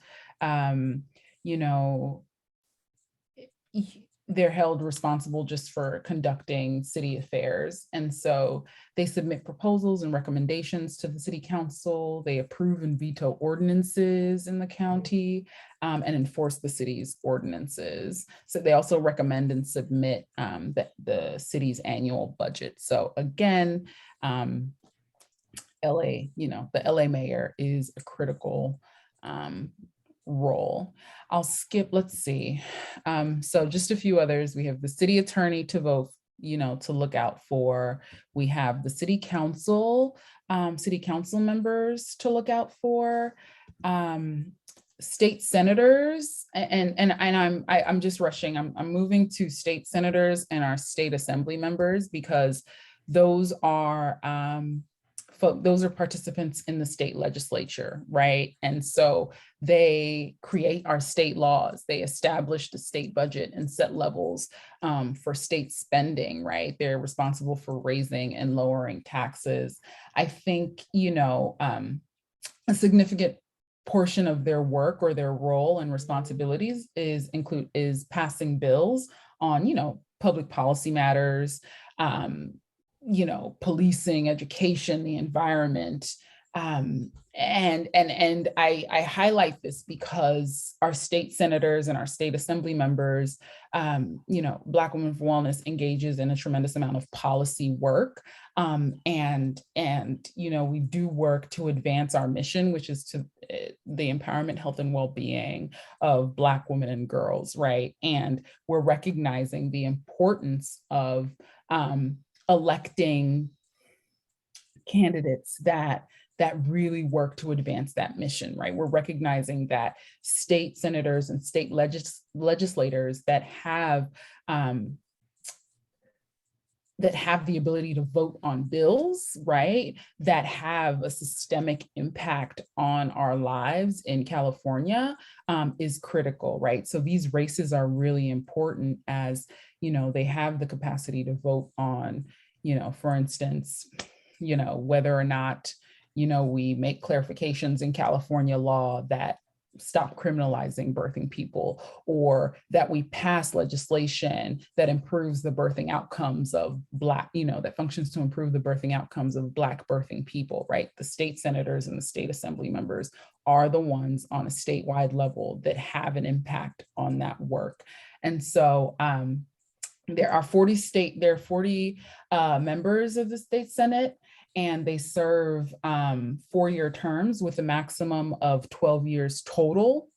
They're held responsible just for conducting city affairs. And so they submit proposals and recommendations to the city council. They approve and veto ordinances in the county and enforce the city's ordinances. So they also recommend and submit the city's annual budget. So again, LA, the LA mayor is a critical role. I'll skip, let's see. So just a few others. We have the city attorney to vote, to look out for. We have the city council members to look out for. State senators, and I'm just rushing. I'm moving to state senators and our state assembly members because those are participants in the state legislature, right? And so they create our state laws. They establish the state budget and set levels for state spending, right? They're responsible for raising and lowering taxes. I think, a significant portion of their work or their role and responsibilities is passing bills on, public policy matters, policing, education, the environment. And I highlight this because our state senators and our state assembly members, Black Women for Wellness engages in a tremendous amount of policy work. And we do work to advance our mission, which is to the empowerment, health, and well-being of Black women and girls, right? And we're recognizing the importance of electing candidates that really work to advance that mission, right? We're recognizing that state senators and state legislators that have the ability to vote on bills, right? That have a systemic impact on our lives in California is critical, right? So these races are really important as, they have the capacity to vote on, for instance, whether or not, we make clarifications in California law that stop criminalizing birthing people, or that we pass legislation that improves the birthing outcomes of Black, that functions to improve the birthing outcomes of Black birthing people, right? The state senators and the state assembly members are the ones on a statewide level that have an impact on that work. And so there are 40 members of the state Senate, and they serve 4-year terms with a maximum of 12 years total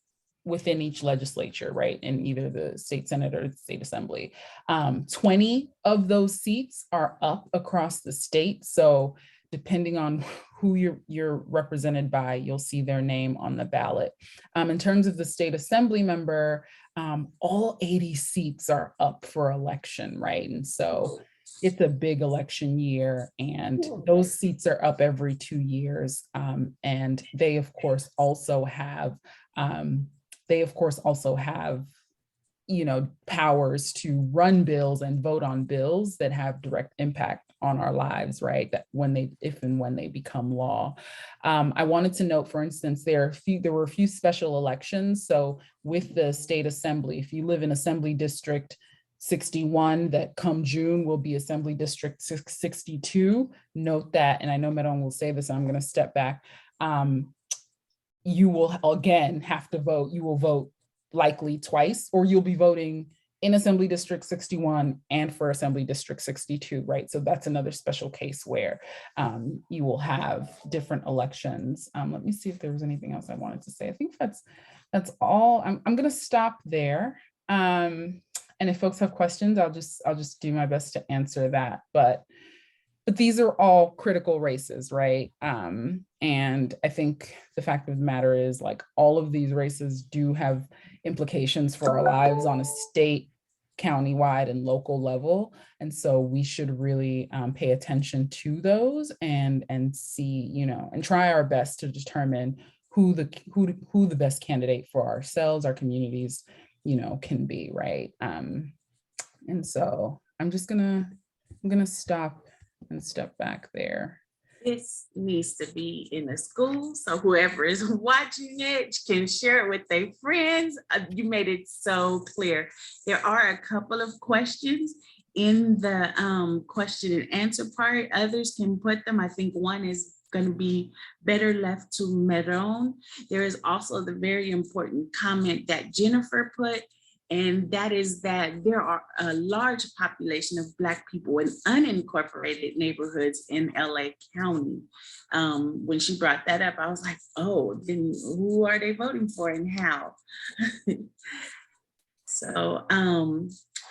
within each legislature, right? In either the state Senate or the state assembly. 20 of those seats are up across the state. So depending on who you're represented by, you'll see their name on the ballot. In terms of the state assembly member, all 80 seats are up for election, right? And so it's a big election year, and those seats are up every 2 years. And they of course also have powers to run bills and vote on bills that have direct impact on our lives, right? That if and when they become law. I wanted to note, for instance, there were a few special elections. So with the state assembly, if you live in Assembly District 61, that come June will be Assembly District 62. Note that, and I know Meron will say this, I'm going to step back. You will again have to vote. You will vote likely twice, or you'll be voting in Assembly District 61 and for Assembly District 62, right? So that's another special case where you will have different elections. Let me see if there was anything else I wanted to say. I think that's all. I'm going to stop there. And if folks have questions, I'll just do my best to answer that. But these are all critical races, right? And I think the fact of the matter is, like, all of these races do have implications for our lives on a state, countywide, and local level. And so we should really pay attention to those and see, and try our best to determine who the best candidate for ourselves, our communities, can be, right? And so I'm gonna stop and step back there. This needs to be in the school, so whoever is watching it can share it with their friends. You made it so clear. There are a couple of questions in the question and answer part. Others can put them. I think one is going to be better left to Meron. There is also the very important comment that Jennifer put, and that is that there are a large population of Black people in unincorporated neighborhoods in LA County. When she brought that up, I was like, oh, then who are they voting for and how? So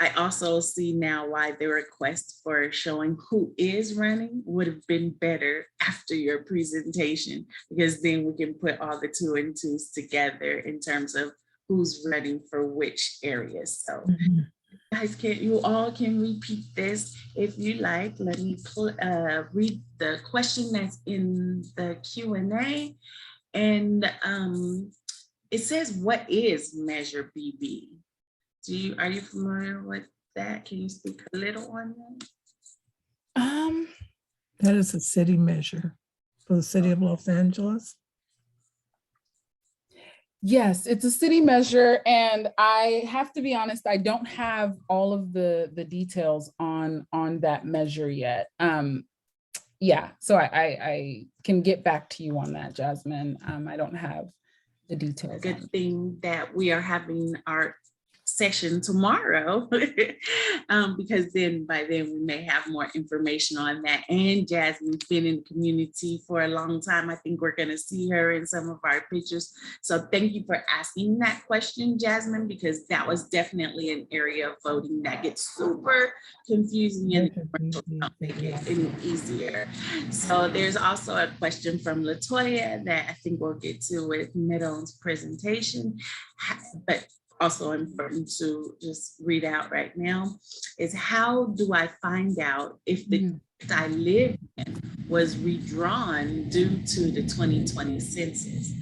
I also see now why the request for showing who is running would have been better after your presentation, because then we can put all the 2 and 2s together in terms of who's running for which areas. So guys, you all can repeat this if you like. Let me read the question that's in the Q&A. And it says, what is Measure BB? Are you familiar with that? Can you speak a little on that? That is a city measure for the city of Los Angeles. Yes, it's a city measure, and I have to be honest, I don't have all of the details on that measure yet. Yeah, so I can get back to you on that, Jasmine. I don't have the details on. Good thing that we are having our session tomorrow because then by then we may have more information on that. And Jasmine's been in the community for a long time. I think we're going to see her in some of our pictures. So thank you for asking that question, Jasmine, because that was definitely an area of voting that gets super confusing and don't make it any easier. So there's also a question from Latoya that I think we'll get to with Meadow's presentation, but also important to just read out right now, is how do I find out if the district I live in was redrawn due to the 2020 census?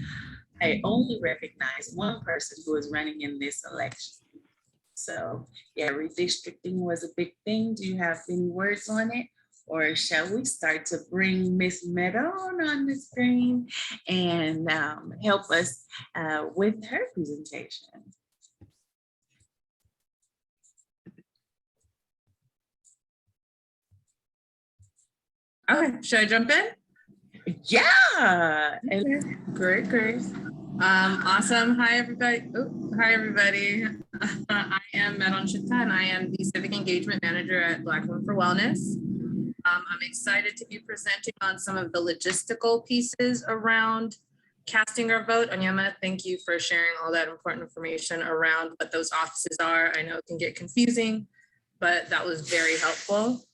I only recognize one person who is running in this election. So yeah, redistricting was a big thing. Do you have any words on it? Or shall we start to bring Miss Meadow on the screen and help us with her presentation? Okay, should I jump in? Yeah. Okay. Great. Awesome. Hi, everybody. Hi, everybody. I am Madeline Chitta, and I am the Civic Engagement Manager at Black Women for Wellness. I'm excited to be presenting on some of the logistical pieces around casting our vote. Onyema, thank you for sharing all that important information around what those offices are. I know it can get confusing, but that was very helpful.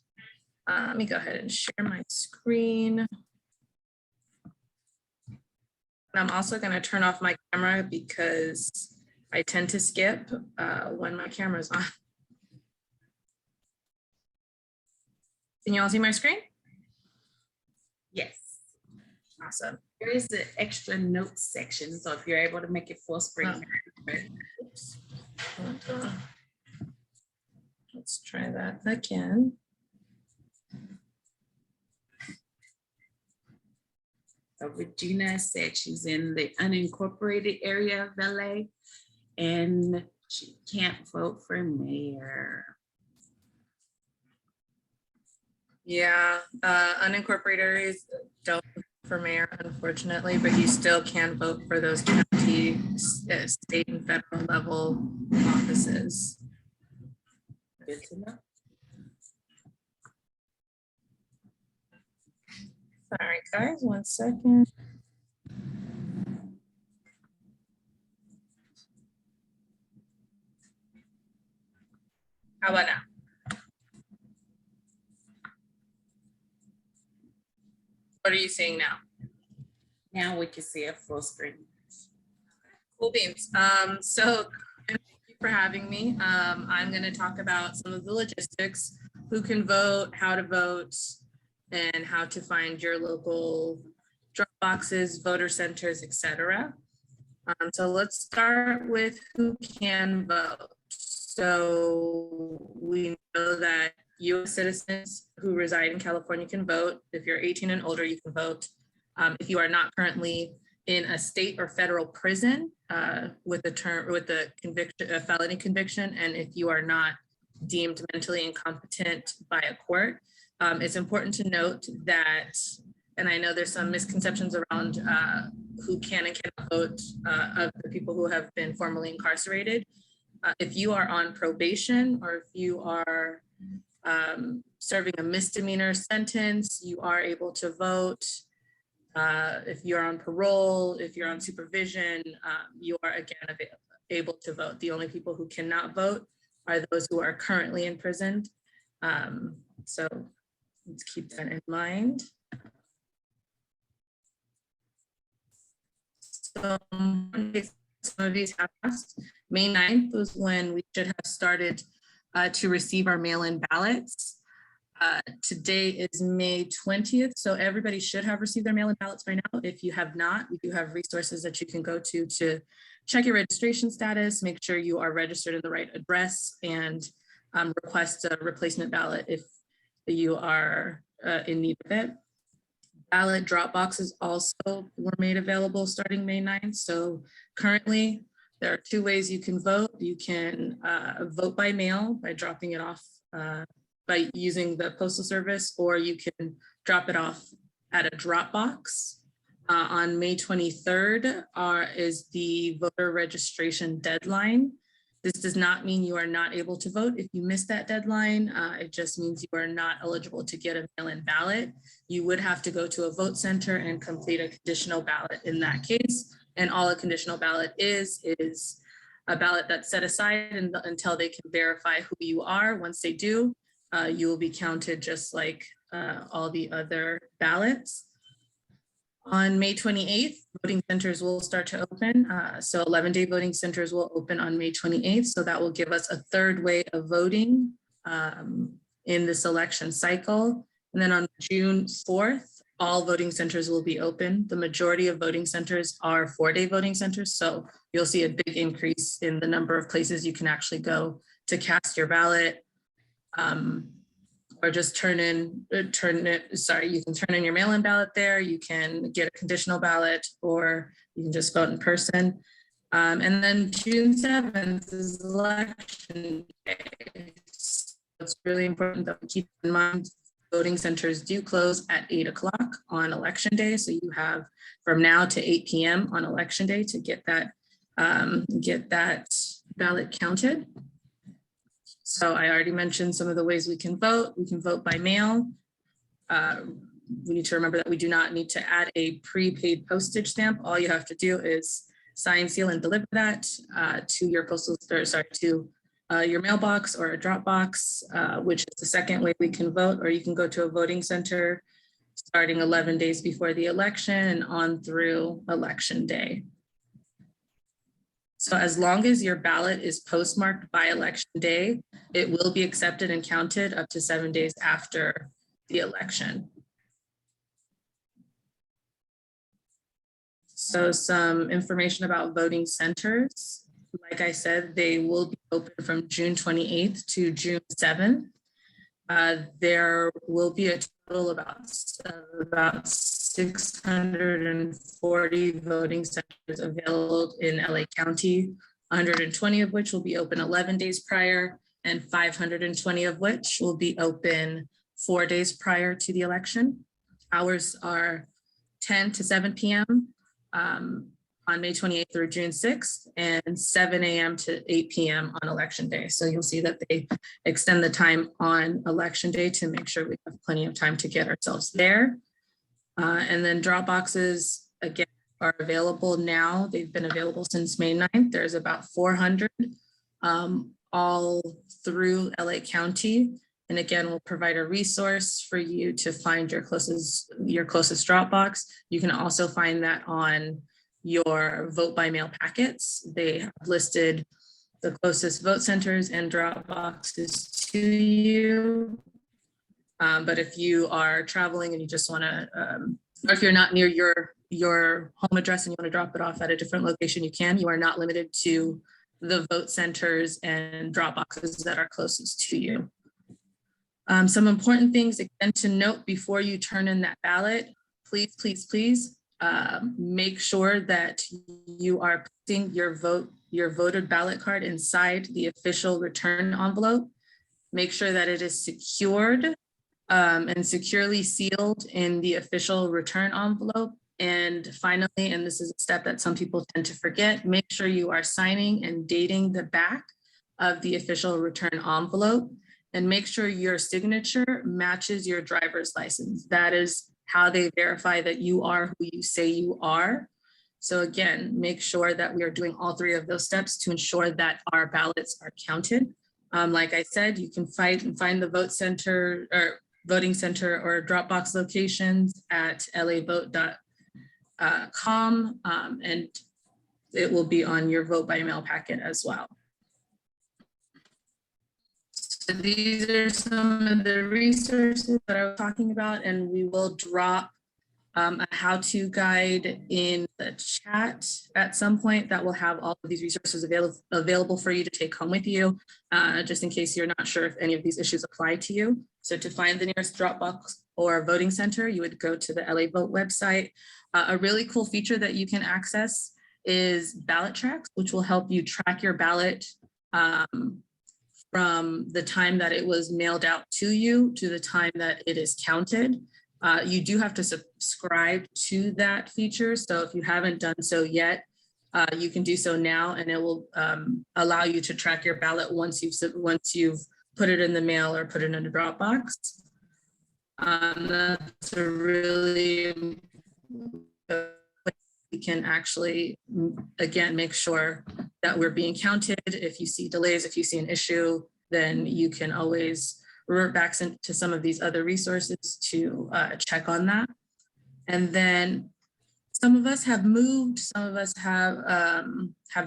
Let me go ahead and share my screen. And I'm also going to turn off my camera because I tend to skip when my camera's on. Can you all see my screen? Yes. Awesome. There is an extra notes section, so if you're able to make it full screen. Oops. Let's try that again. So Regina said she's in the unincorporated area of LA and she can't vote for mayor. Yeah, unincorporated areas don't vote for mayor, unfortunately, but you still can vote for those county, state, and federal level offices. Good to know. All right, guys, 1 second. How about now? What are you seeing now? Now we can see a full screen. Cool beans. So thank you for having me. I'm going to talk about some of the logistics, who can vote, how to vote, and how to find your local drop boxes, voter centers, etc. So let's start with who can vote. So we know that US citizens who reside in California can vote. If you're 18 and older, you can vote. If you are not currently in a state or federal prison with a conviction, a felony conviction, and if you are not deemed mentally incompetent by a court, it's important to note that, and I know there's some misconceptions around who can and cannot vote of the people who have been formerly incarcerated. If you are on probation or if you are serving a misdemeanor sentence, you are able to vote. If you're on parole, if you're on supervision, you are again able to vote. The only people who cannot vote are those who are currently imprisoned. So let's keep that in mind. So some of these have passed. May 9th was when we should have started to receive our mail-in ballots. Today is May 20th, so everybody should have received their mail-in ballots by now. If you have not, we do have resources that you can go to check your registration status, make sure you are registered in the right address, and request a replacement ballot if you are in need of it. Ballot drop boxes also were made available starting May 9th. So currently, there are two ways you can vote. You can vote by mail by dropping it off by using the postal service, or you can drop it off at a drop box. On May 23rd is the voter registration deadline. This does not mean you are not able to vote if you miss that deadline. It just means you are not eligible to get a mail-in ballot. You would have to go to a vote center and complete a conditional ballot in that case. And all a conditional ballot is a ballot that's set aside until they can verify who you are. Once they do, you will be counted just like all the other ballots. On May 28th, voting centers will start to open. So 11-day voting centers will open on May 28th. So that will give us a third way of voting in this election cycle. And then on June 4th, all voting centers will be open. The majority of voting centers are 4-day voting centers. So you'll see a big increase in the number of places you can actually go to cast your ballot. Or just you can turn in your mail-in ballot there. You can get a conditional ballot, or you can just vote in person. And then June 7th is election day. So it's really important that we keep in mind voting centers do close at 8 o'clock on election day. So you have from now to 8 p.m. on election day to get that ballot counted. So I already mentioned some of the ways we can vote. We can vote by mail. We need to remember that we do not need to add a prepaid postage stamp. All you have to do is sign, seal, and deliver that to your your mailbox or a drop box, which is the second way we can vote. Or you can go to a voting center starting 11 days before the election and on through election day. So as long as your ballot is postmarked by election day, it will be accepted and counted up to 7 days after the election. So some information about voting centers. Like I said, they will be open from June 28th to June 7th. There will be a total about 640 voting centers available in LA County, 120 of which will be open 11 days prior, and 520 of which will be open 4 days prior to the election. Hours are 10 to 7 p.m. On May 28th through June 6th, and 7 a.m. to 8 p.m. on election day. So you'll see that they extend the time on election day to make sure we have plenty of time to get ourselves there. And then drop boxes, again, are available now. They've been available since May 9th. There's about 400 all through LA County. And again, we'll provide a resource for you to find your closest drop box. You can also find that on your vote by mail packets. They have listed the closest vote centers and drop boxes to you. But if you are traveling and you just want to, or if you're not near your home address and you want to drop it off at a different location, you can. You are not limited to the vote centers and drop boxes that are closest to you. Some important things again to note before you turn in that ballot, please, please, please make sure that you are putting your voted ballot card inside the official return envelope. Make sure that it is secured and securely sealed in the official return envelope. And finally, and this is a step that some people tend to forget, make sure you are signing and dating the back of the official return envelope, and make sure your signature matches your driver's license. That is how they verify that you are who you say you are. So again, make sure that we are doing all three of those steps to ensure that our ballots are counted. Like I said, you can find the voting center or Dropbox locations at lavote.com, and it will be on your vote by mail packet as well. So these are some of the resources that I was talking about, and we will drop a how-to guide in the chat at some point that will have all of these resources available for you to take home with you, just in case you're not sure if any of these issues apply to you. So to find the nearest drop box or voting center, you would go to the LA Vote website. A really cool feature that you can access is ballot tracks, which will help you track your ballot from the time that it was mailed out to you to the time that it is counted. You do have to subscribe to that feature. So if you haven't done so yet, you can do so now, and it will allow you to track your ballot once you've put it in the mail or put it in a drop box. That's a really we can actually, again, make sure that we're being counted. If you see delays, if you see an issue, then you can always revert back to some of these other resources to check on that. And then some of us have moved, some of us have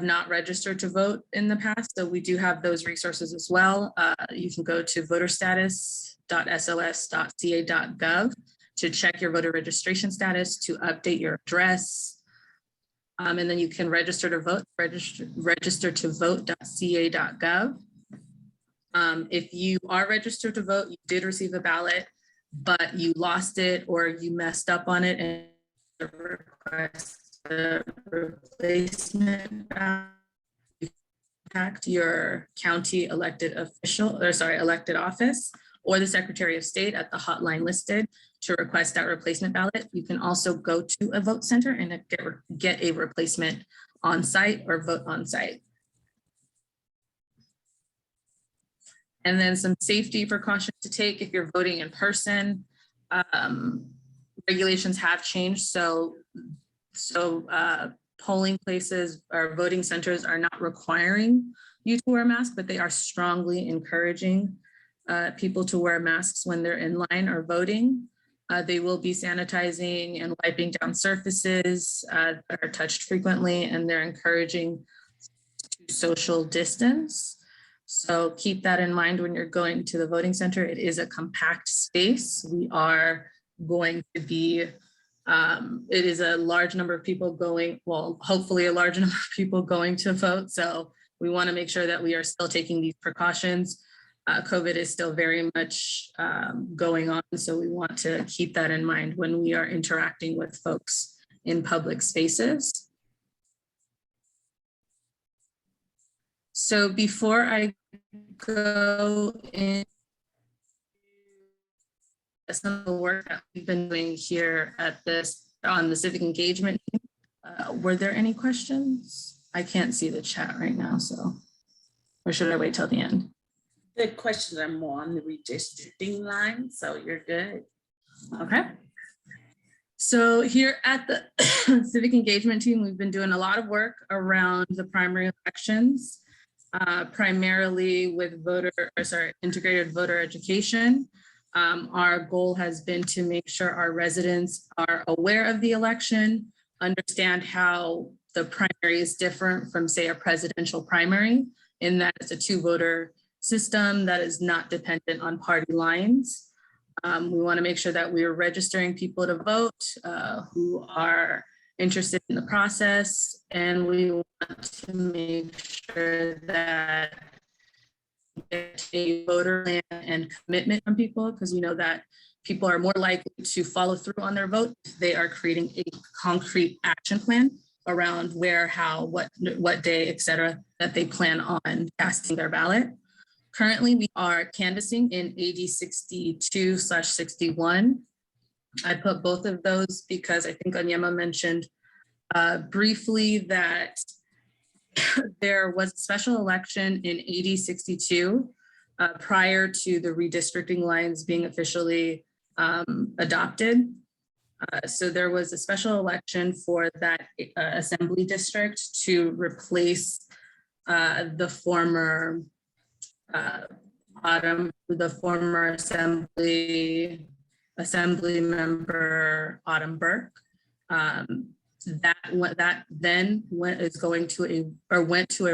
not registered to vote in the past. So we do have those resources as well. You can go to voterstatus.sos.ca.gov to check your voter registration status, to update your address. And then you can register to vote, register to vote.ca.gov. If you are registered to vote, you did receive a ballot, but you lost it or you messed up on it and request a replacement ballot, you contact your county elected office or the Secretary of State at the hotline listed to request that replacement ballot. You can also go to a vote center and get a replacement on site or vote on site. And then some safety precautions to take if you're voting in person. Regulations have changed. So polling places or voting centers are not requiring you to wear a mask, but they are strongly encouraging people to wear masks when they're in line or voting. They will be sanitizing and wiping down surfaces that are touched frequently, and they're encouraging social distance. So keep that in mind when you're going to the voting center. It is a compact space. We are going to be, it is a large number of people going, well, hopefully a large number of people going to vote. So we want to make sure that we are still taking these precautions. COVID is still very much going on. So we want to keep that in mind when we are interacting with folks in public spaces. So before I go in some of the work that we've been doing here at on the civic engagement team, were there any questions? I can't see the chat right now, so, or should I wait till the end? The questions are more on the redistricting line, so you're good. Okay. So here at the civic engagement team, we've been doing a lot of work around the primary elections. Primarily with integrated voter education. Our goal has been to make sure our residents are aware of the election, understand how the primary is different from, say, a presidential primary, in that it's a 2-voter system that is not dependent on party lines. We want to make sure that we are registering people to vote who are interested in the process, and we want to make sure that we get a voter plan and commitment from people, because we know that people are more likely to follow through on their vote if they are creating a concrete action plan around where, how, what day, et cetera, that they plan on casting their ballot. Currently, we are canvassing in AD 62/61. I put both of those because I think Onyema mentioned briefly that there was a special election in AD 62 prior to the redistricting lines being officially adopted. So there was a special election for that assembly district to replace the former assembly member Autumn Burke. That then went to a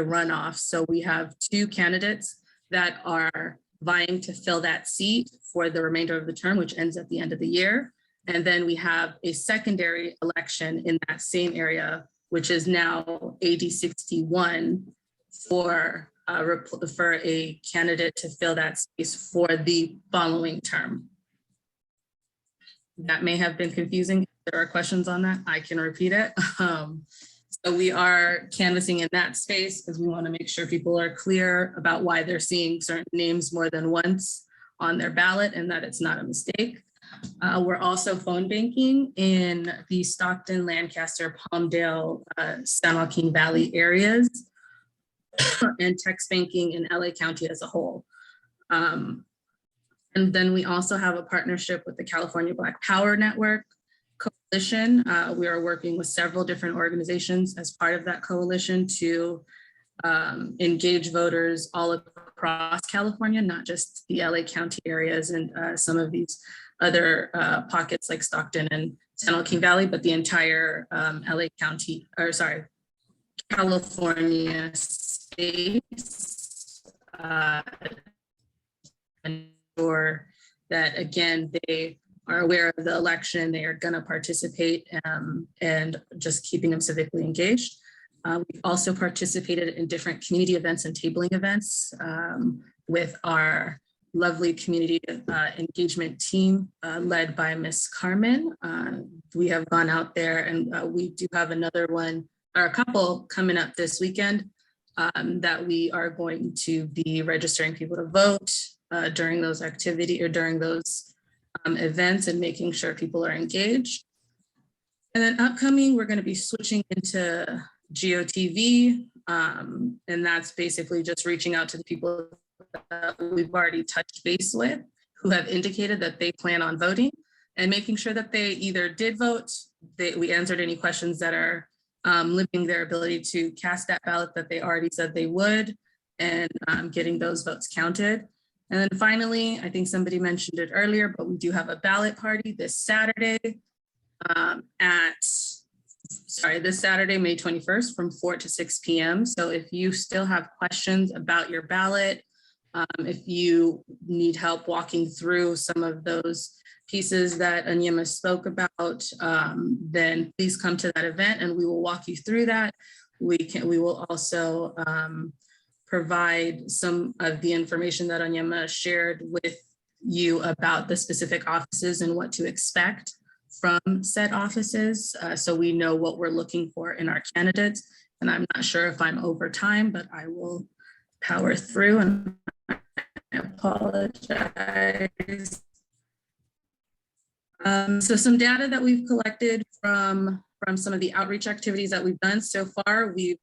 runoff. So we have 2 candidates that are vying to fill that seat for the remainder of the term, which ends at the end of the year. And then we have a secondary election in that same area, which is now AD 61 for a candidate to fill that space for the following term. That may have been confusing. If there are questions on that, I can repeat it. So we are canvassing in that space because we want to make sure people are clear about why they're seeing certain names more than once on their ballot and that it's not a mistake. We're also phone banking in the Stockton, Lancaster, Palmdale, San Joaquin Valley areas, and text banking in LA County as a whole. And then we also have a partnership with the California Black Power Network Coalition. We are working with several different organizations as part of that coalition to engage voters all across California, not just the LA County areas and some of these other pockets like Stockton and San Joaquin Valley, but the entire LA County, or sorry, California space. And sure that, again, they are aware of the election, they are going to participate, and just keeping them civically engaged. We've also participated in different community events and tabling events with our lovely community engagement team led by Miss Carmen. We have gone out there, and we do have another one, or a couple coming up this weekend that we are going to be registering people to vote during those activities or during those events, and making sure people are engaged. And then upcoming, we're going to be switching into GOTV, and that's basically just reaching out to the people that we've already touched base with, who have indicated that they plan on voting, and making sure that they either did vote, we answered any questions that are limiting their ability to cast that ballot that they already said they would, and getting those votes counted. And then finally, I think somebody mentioned it earlier, but we do have a ballot party this Saturday this Saturday, May 21st from 4 to 6 p.m. So if you still have questions about your ballot, if you need help walking through some of those pieces that Anyema spoke about, then please come to that event and we will walk you through that. We will also provide some of the information that Anyema shared with you about the specific offices and what to expect from said offices, so we know what we're looking for in our candidates. And I'm not sure if I'm over time, but I will power through, and I apologize. So some data that we've collected from some of the outreach activities that we've done so far, we've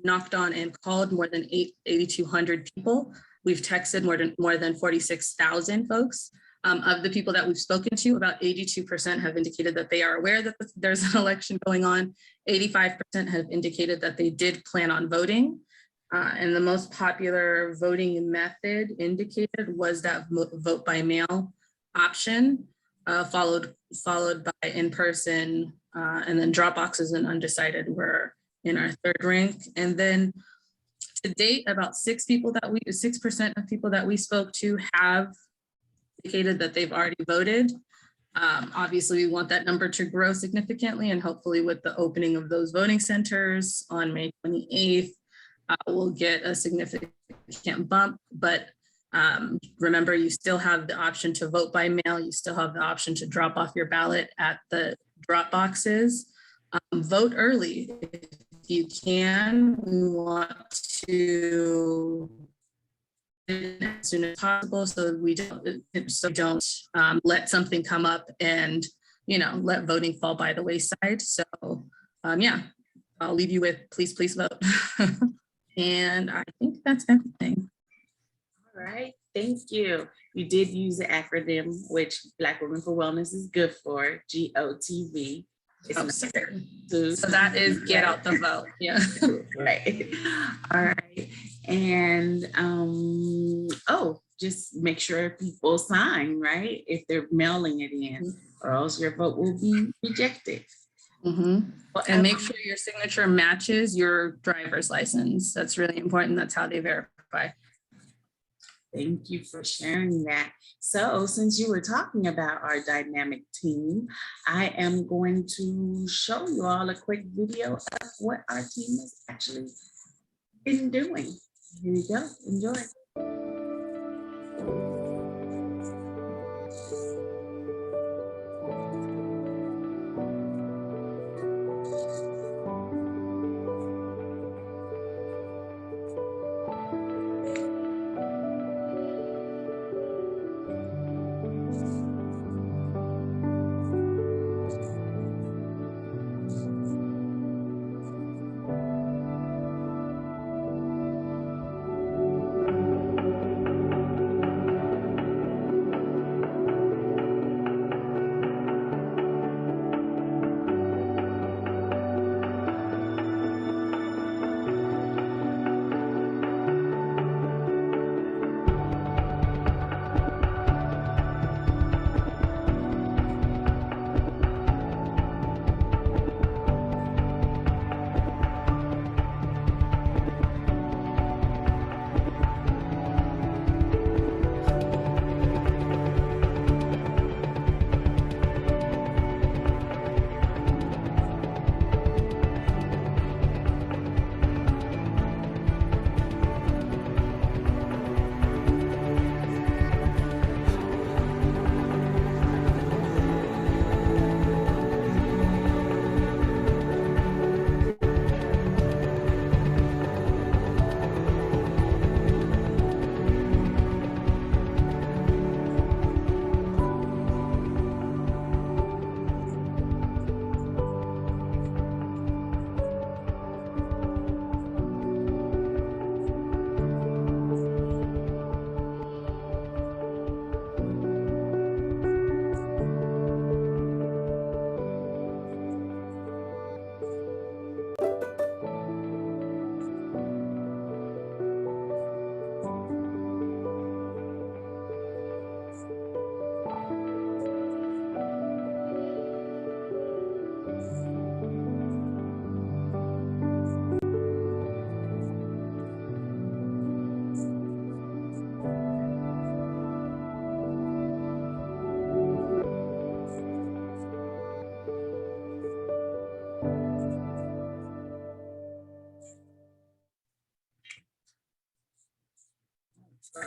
knocked on and called more than 8,200 people. We've texted more than 46,000 folks. Of the people that we've spoken to, about 82% have indicated that they are aware that there's an election going on. 85% have indicated that they did plan on voting. And the most popular voting method indicated was that vote by mail option, followed by in-person, and then drop boxes and undecided were in our third rank. And then to date, about 6% of people that we spoke to have indicated that they've already voted. Obviously, we want that number to grow significantly, and hopefully with the opening of those voting centers on May 28th, we'll get a significant bump. But remember, you still have the option to vote by mail. You still have the option to drop off your ballot at the drop boxes. Vote early if you can. We want to as soon as possible, so we don't let something come up and let voting fall by the wayside. So yeah, I'll leave you with please vote. And I think that's everything. All right, thank you. You did use the acronym, which Black Women for Wellness is good for, GOTV. So that is get out the vote. Yeah. Right. All right. And just make sure people sign, right? If they're mailing it in, or else your vote will be rejected. Mm-hmm. And make sure your signature matches your driver's license. That's really important. That's how they verify. Thank you for sharing that. So since you were talking about our dynamic team, I am going to show you all a quick video of what our team has actually been doing. Here you go, enjoy.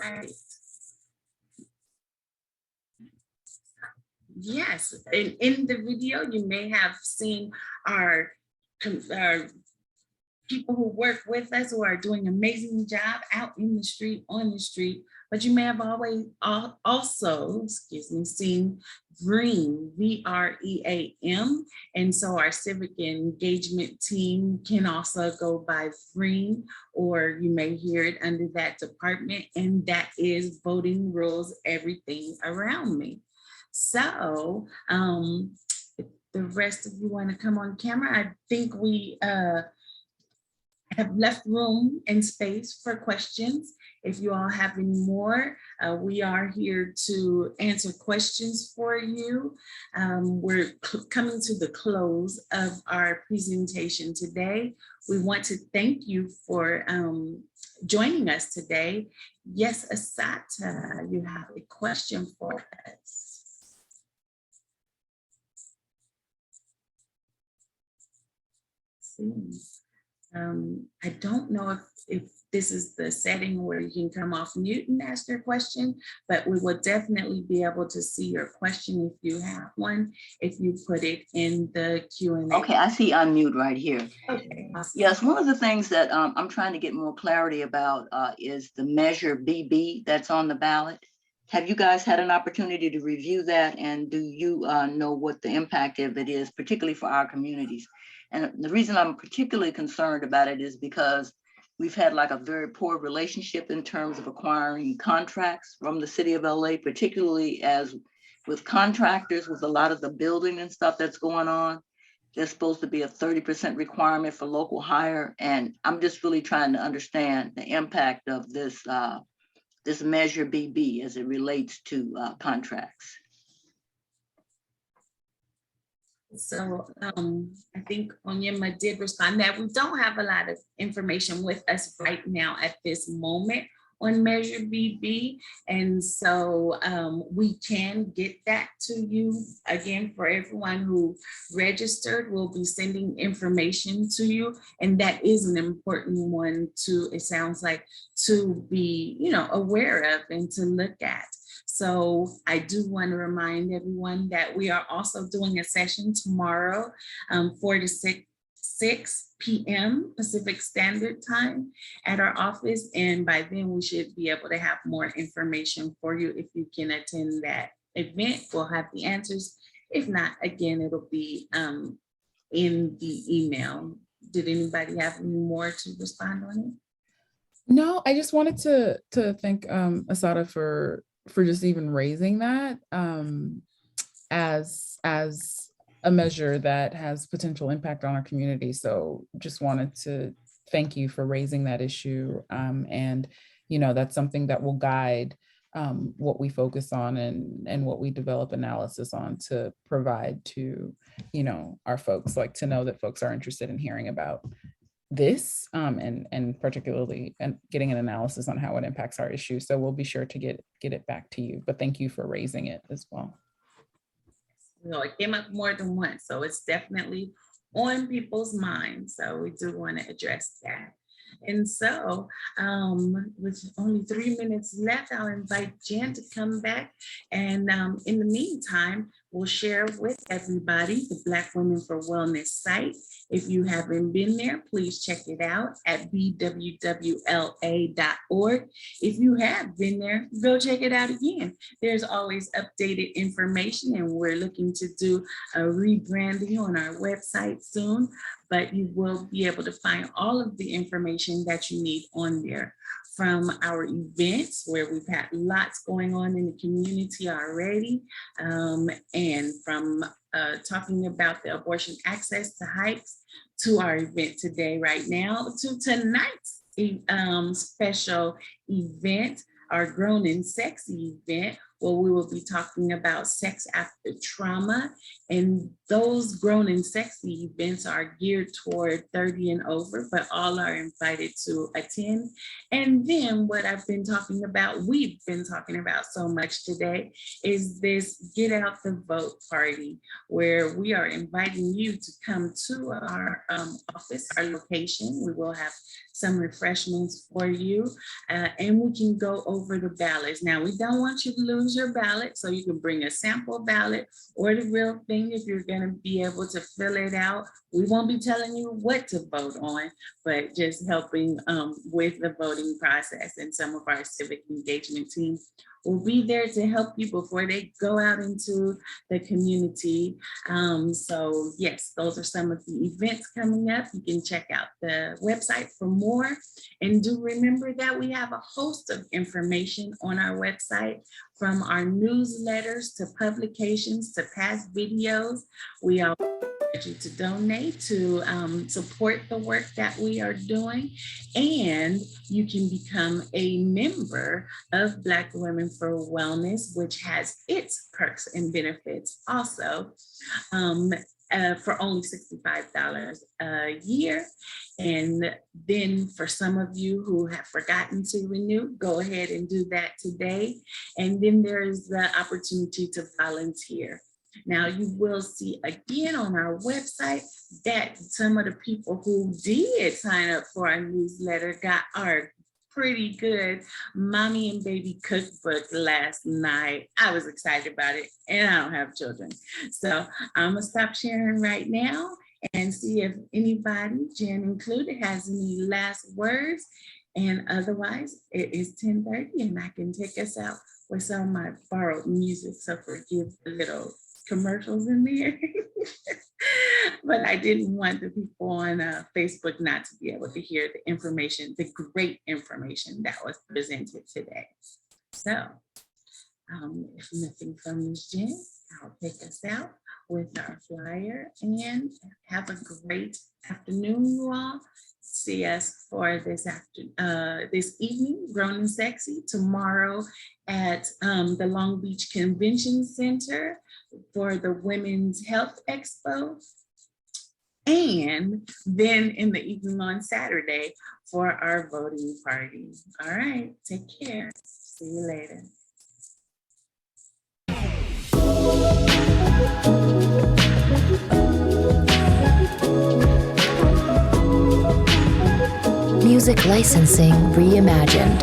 Right. Yes, in the video, you may have seen our people who work with us who are doing an amazing job out in the street, on the street, but you may have also, seen VREAM, VREAM. And so our civic engagement team can also go by VREAM, or you may hear it under that department, and that is voting rules, everything around me. So if the rest of you want to come on camera, I think we have left room and space for questions. If you all have any more, we are here to answer questions for you. We're coming to the close of our presentation today. We want to thank you for joining us today. Yes, Asata, you have a question for us. I don't know if this is the setting where you can come off mute and ask your question, but we will definitely be able to see your question if you have one, if you put it in the Q&A. Okay, I see unmute right here. Okay, awesome. Yes, one of the things that I'm trying to get more clarity about is the Measure BB that's on the ballot. Have you guys had an opportunity to review that? And do you know what the impact of it is, particularly for our communities? And the reason I'm particularly concerned about it is because we've had like a very poor relationship in terms of acquiring contracts from the city of LA, particularly as with contractors, with a lot of the building and stuff that's going on. There's supposed to be a 30% requirement for local hire. And I'm just really trying to understand the impact of this, this Measure BB as it relates to contracts. So I think Onyema did respond that we don't have a lot of information with us right now at this moment on Measure BB. And so we can get that to you. Again, for everyone who registered, we'll be sending information to you. And that is an important one to, it sounds like, to be, aware of and to look at. So I do want to remind everyone that we are also doing a session tomorrow, 4 to 6 p.m. Pacific Standard Time at our office. And by then we should be able to have more information for you. If you can attend that event, we'll have the answers. If not, again, it'll be in the email. Did anybody have any more to respond on it? No, I just wanted to thank Asada for just even raising that as a measure that has potential impact on our community. So just wanted to thank you for raising that issue. And, that's something that will guide what we focus on and what we develop analysis on to provide to, our folks, like to know that folks are interested in hearing about this and particularly getting an analysis on how it impacts our issue. So we'll be sure to get it back to you, but thank you for raising it as well. It came up more than once, so it's definitely on people's minds. So we do want to address that. And so with only 3 minutes left, I'll invite Jen to come back. And in the meantime, we'll share with everybody the Black Women for Wellness site. If you haven't been there, please check it out at bwwla.org. If you have been there, go check it out again. There's always updated information, and we're looking to do a rebranding on our website soon, but you will be able to find all of the information that you need on there, from our events where we've had lots going on in the community already, and from talking about the abortion access to hikes, to our event today right now, to tonight's special event, our Grown and Sexy event, where we will be talking about sex after trauma. And those Grown and Sexy events are geared toward 30 and over, but all are invited to attend. And then what we've been talking about so much today, is this Get Out the Vote party, where we are inviting you to come to our office, our location. We will have some refreshments for you, and we can go over the ballots. Now, we don't want you to lose your ballot, so you can bring a sample ballot or the real thing if you're going to be able to fill it out. We won't be telling you what to vote on, but just helping with the voting process. And some of our civic engagement teams will be there to help you before they go out into the community. So yes, those are some of the events coming up. You can check out the website for more. And do remember that we have a host of information on our website, from our newsletters to publications to past videos. We are you to donate to support the work that we are doing, and you can become a member of Black Women for Wellness, which has its perks and benefits also, for only $65 a year. And then for some of you who have forgotten to renew, go ahead and do that today. And then there's the opportunity to volunteer. Now, you will see again on our website that some of the people who did sign up for our newsletter got our pretty good mommy and baby cookbook last night. I was excited about it, and I don't have children. So I'm gonna stop sharing right now and see if anybody, Jen included, has any last words. And otherwise, it is 10:30 and I can take us out with some of my borrowed music. So forgive the little commercials in there. But I didn't want the people on Facebook not to be able to hear the information, the great information that was presented today. So if nothing from Ms. Jen, I'll take us out with our flyer, and have a great afternoon, you all. See us for this evening, Grown and Sexy, tomorrow at the Long Beach Convention Center for the Women's Health Expo. and then in the evening on Saturday for our voting party. All right, take care. See you later. Music licensing reimagined.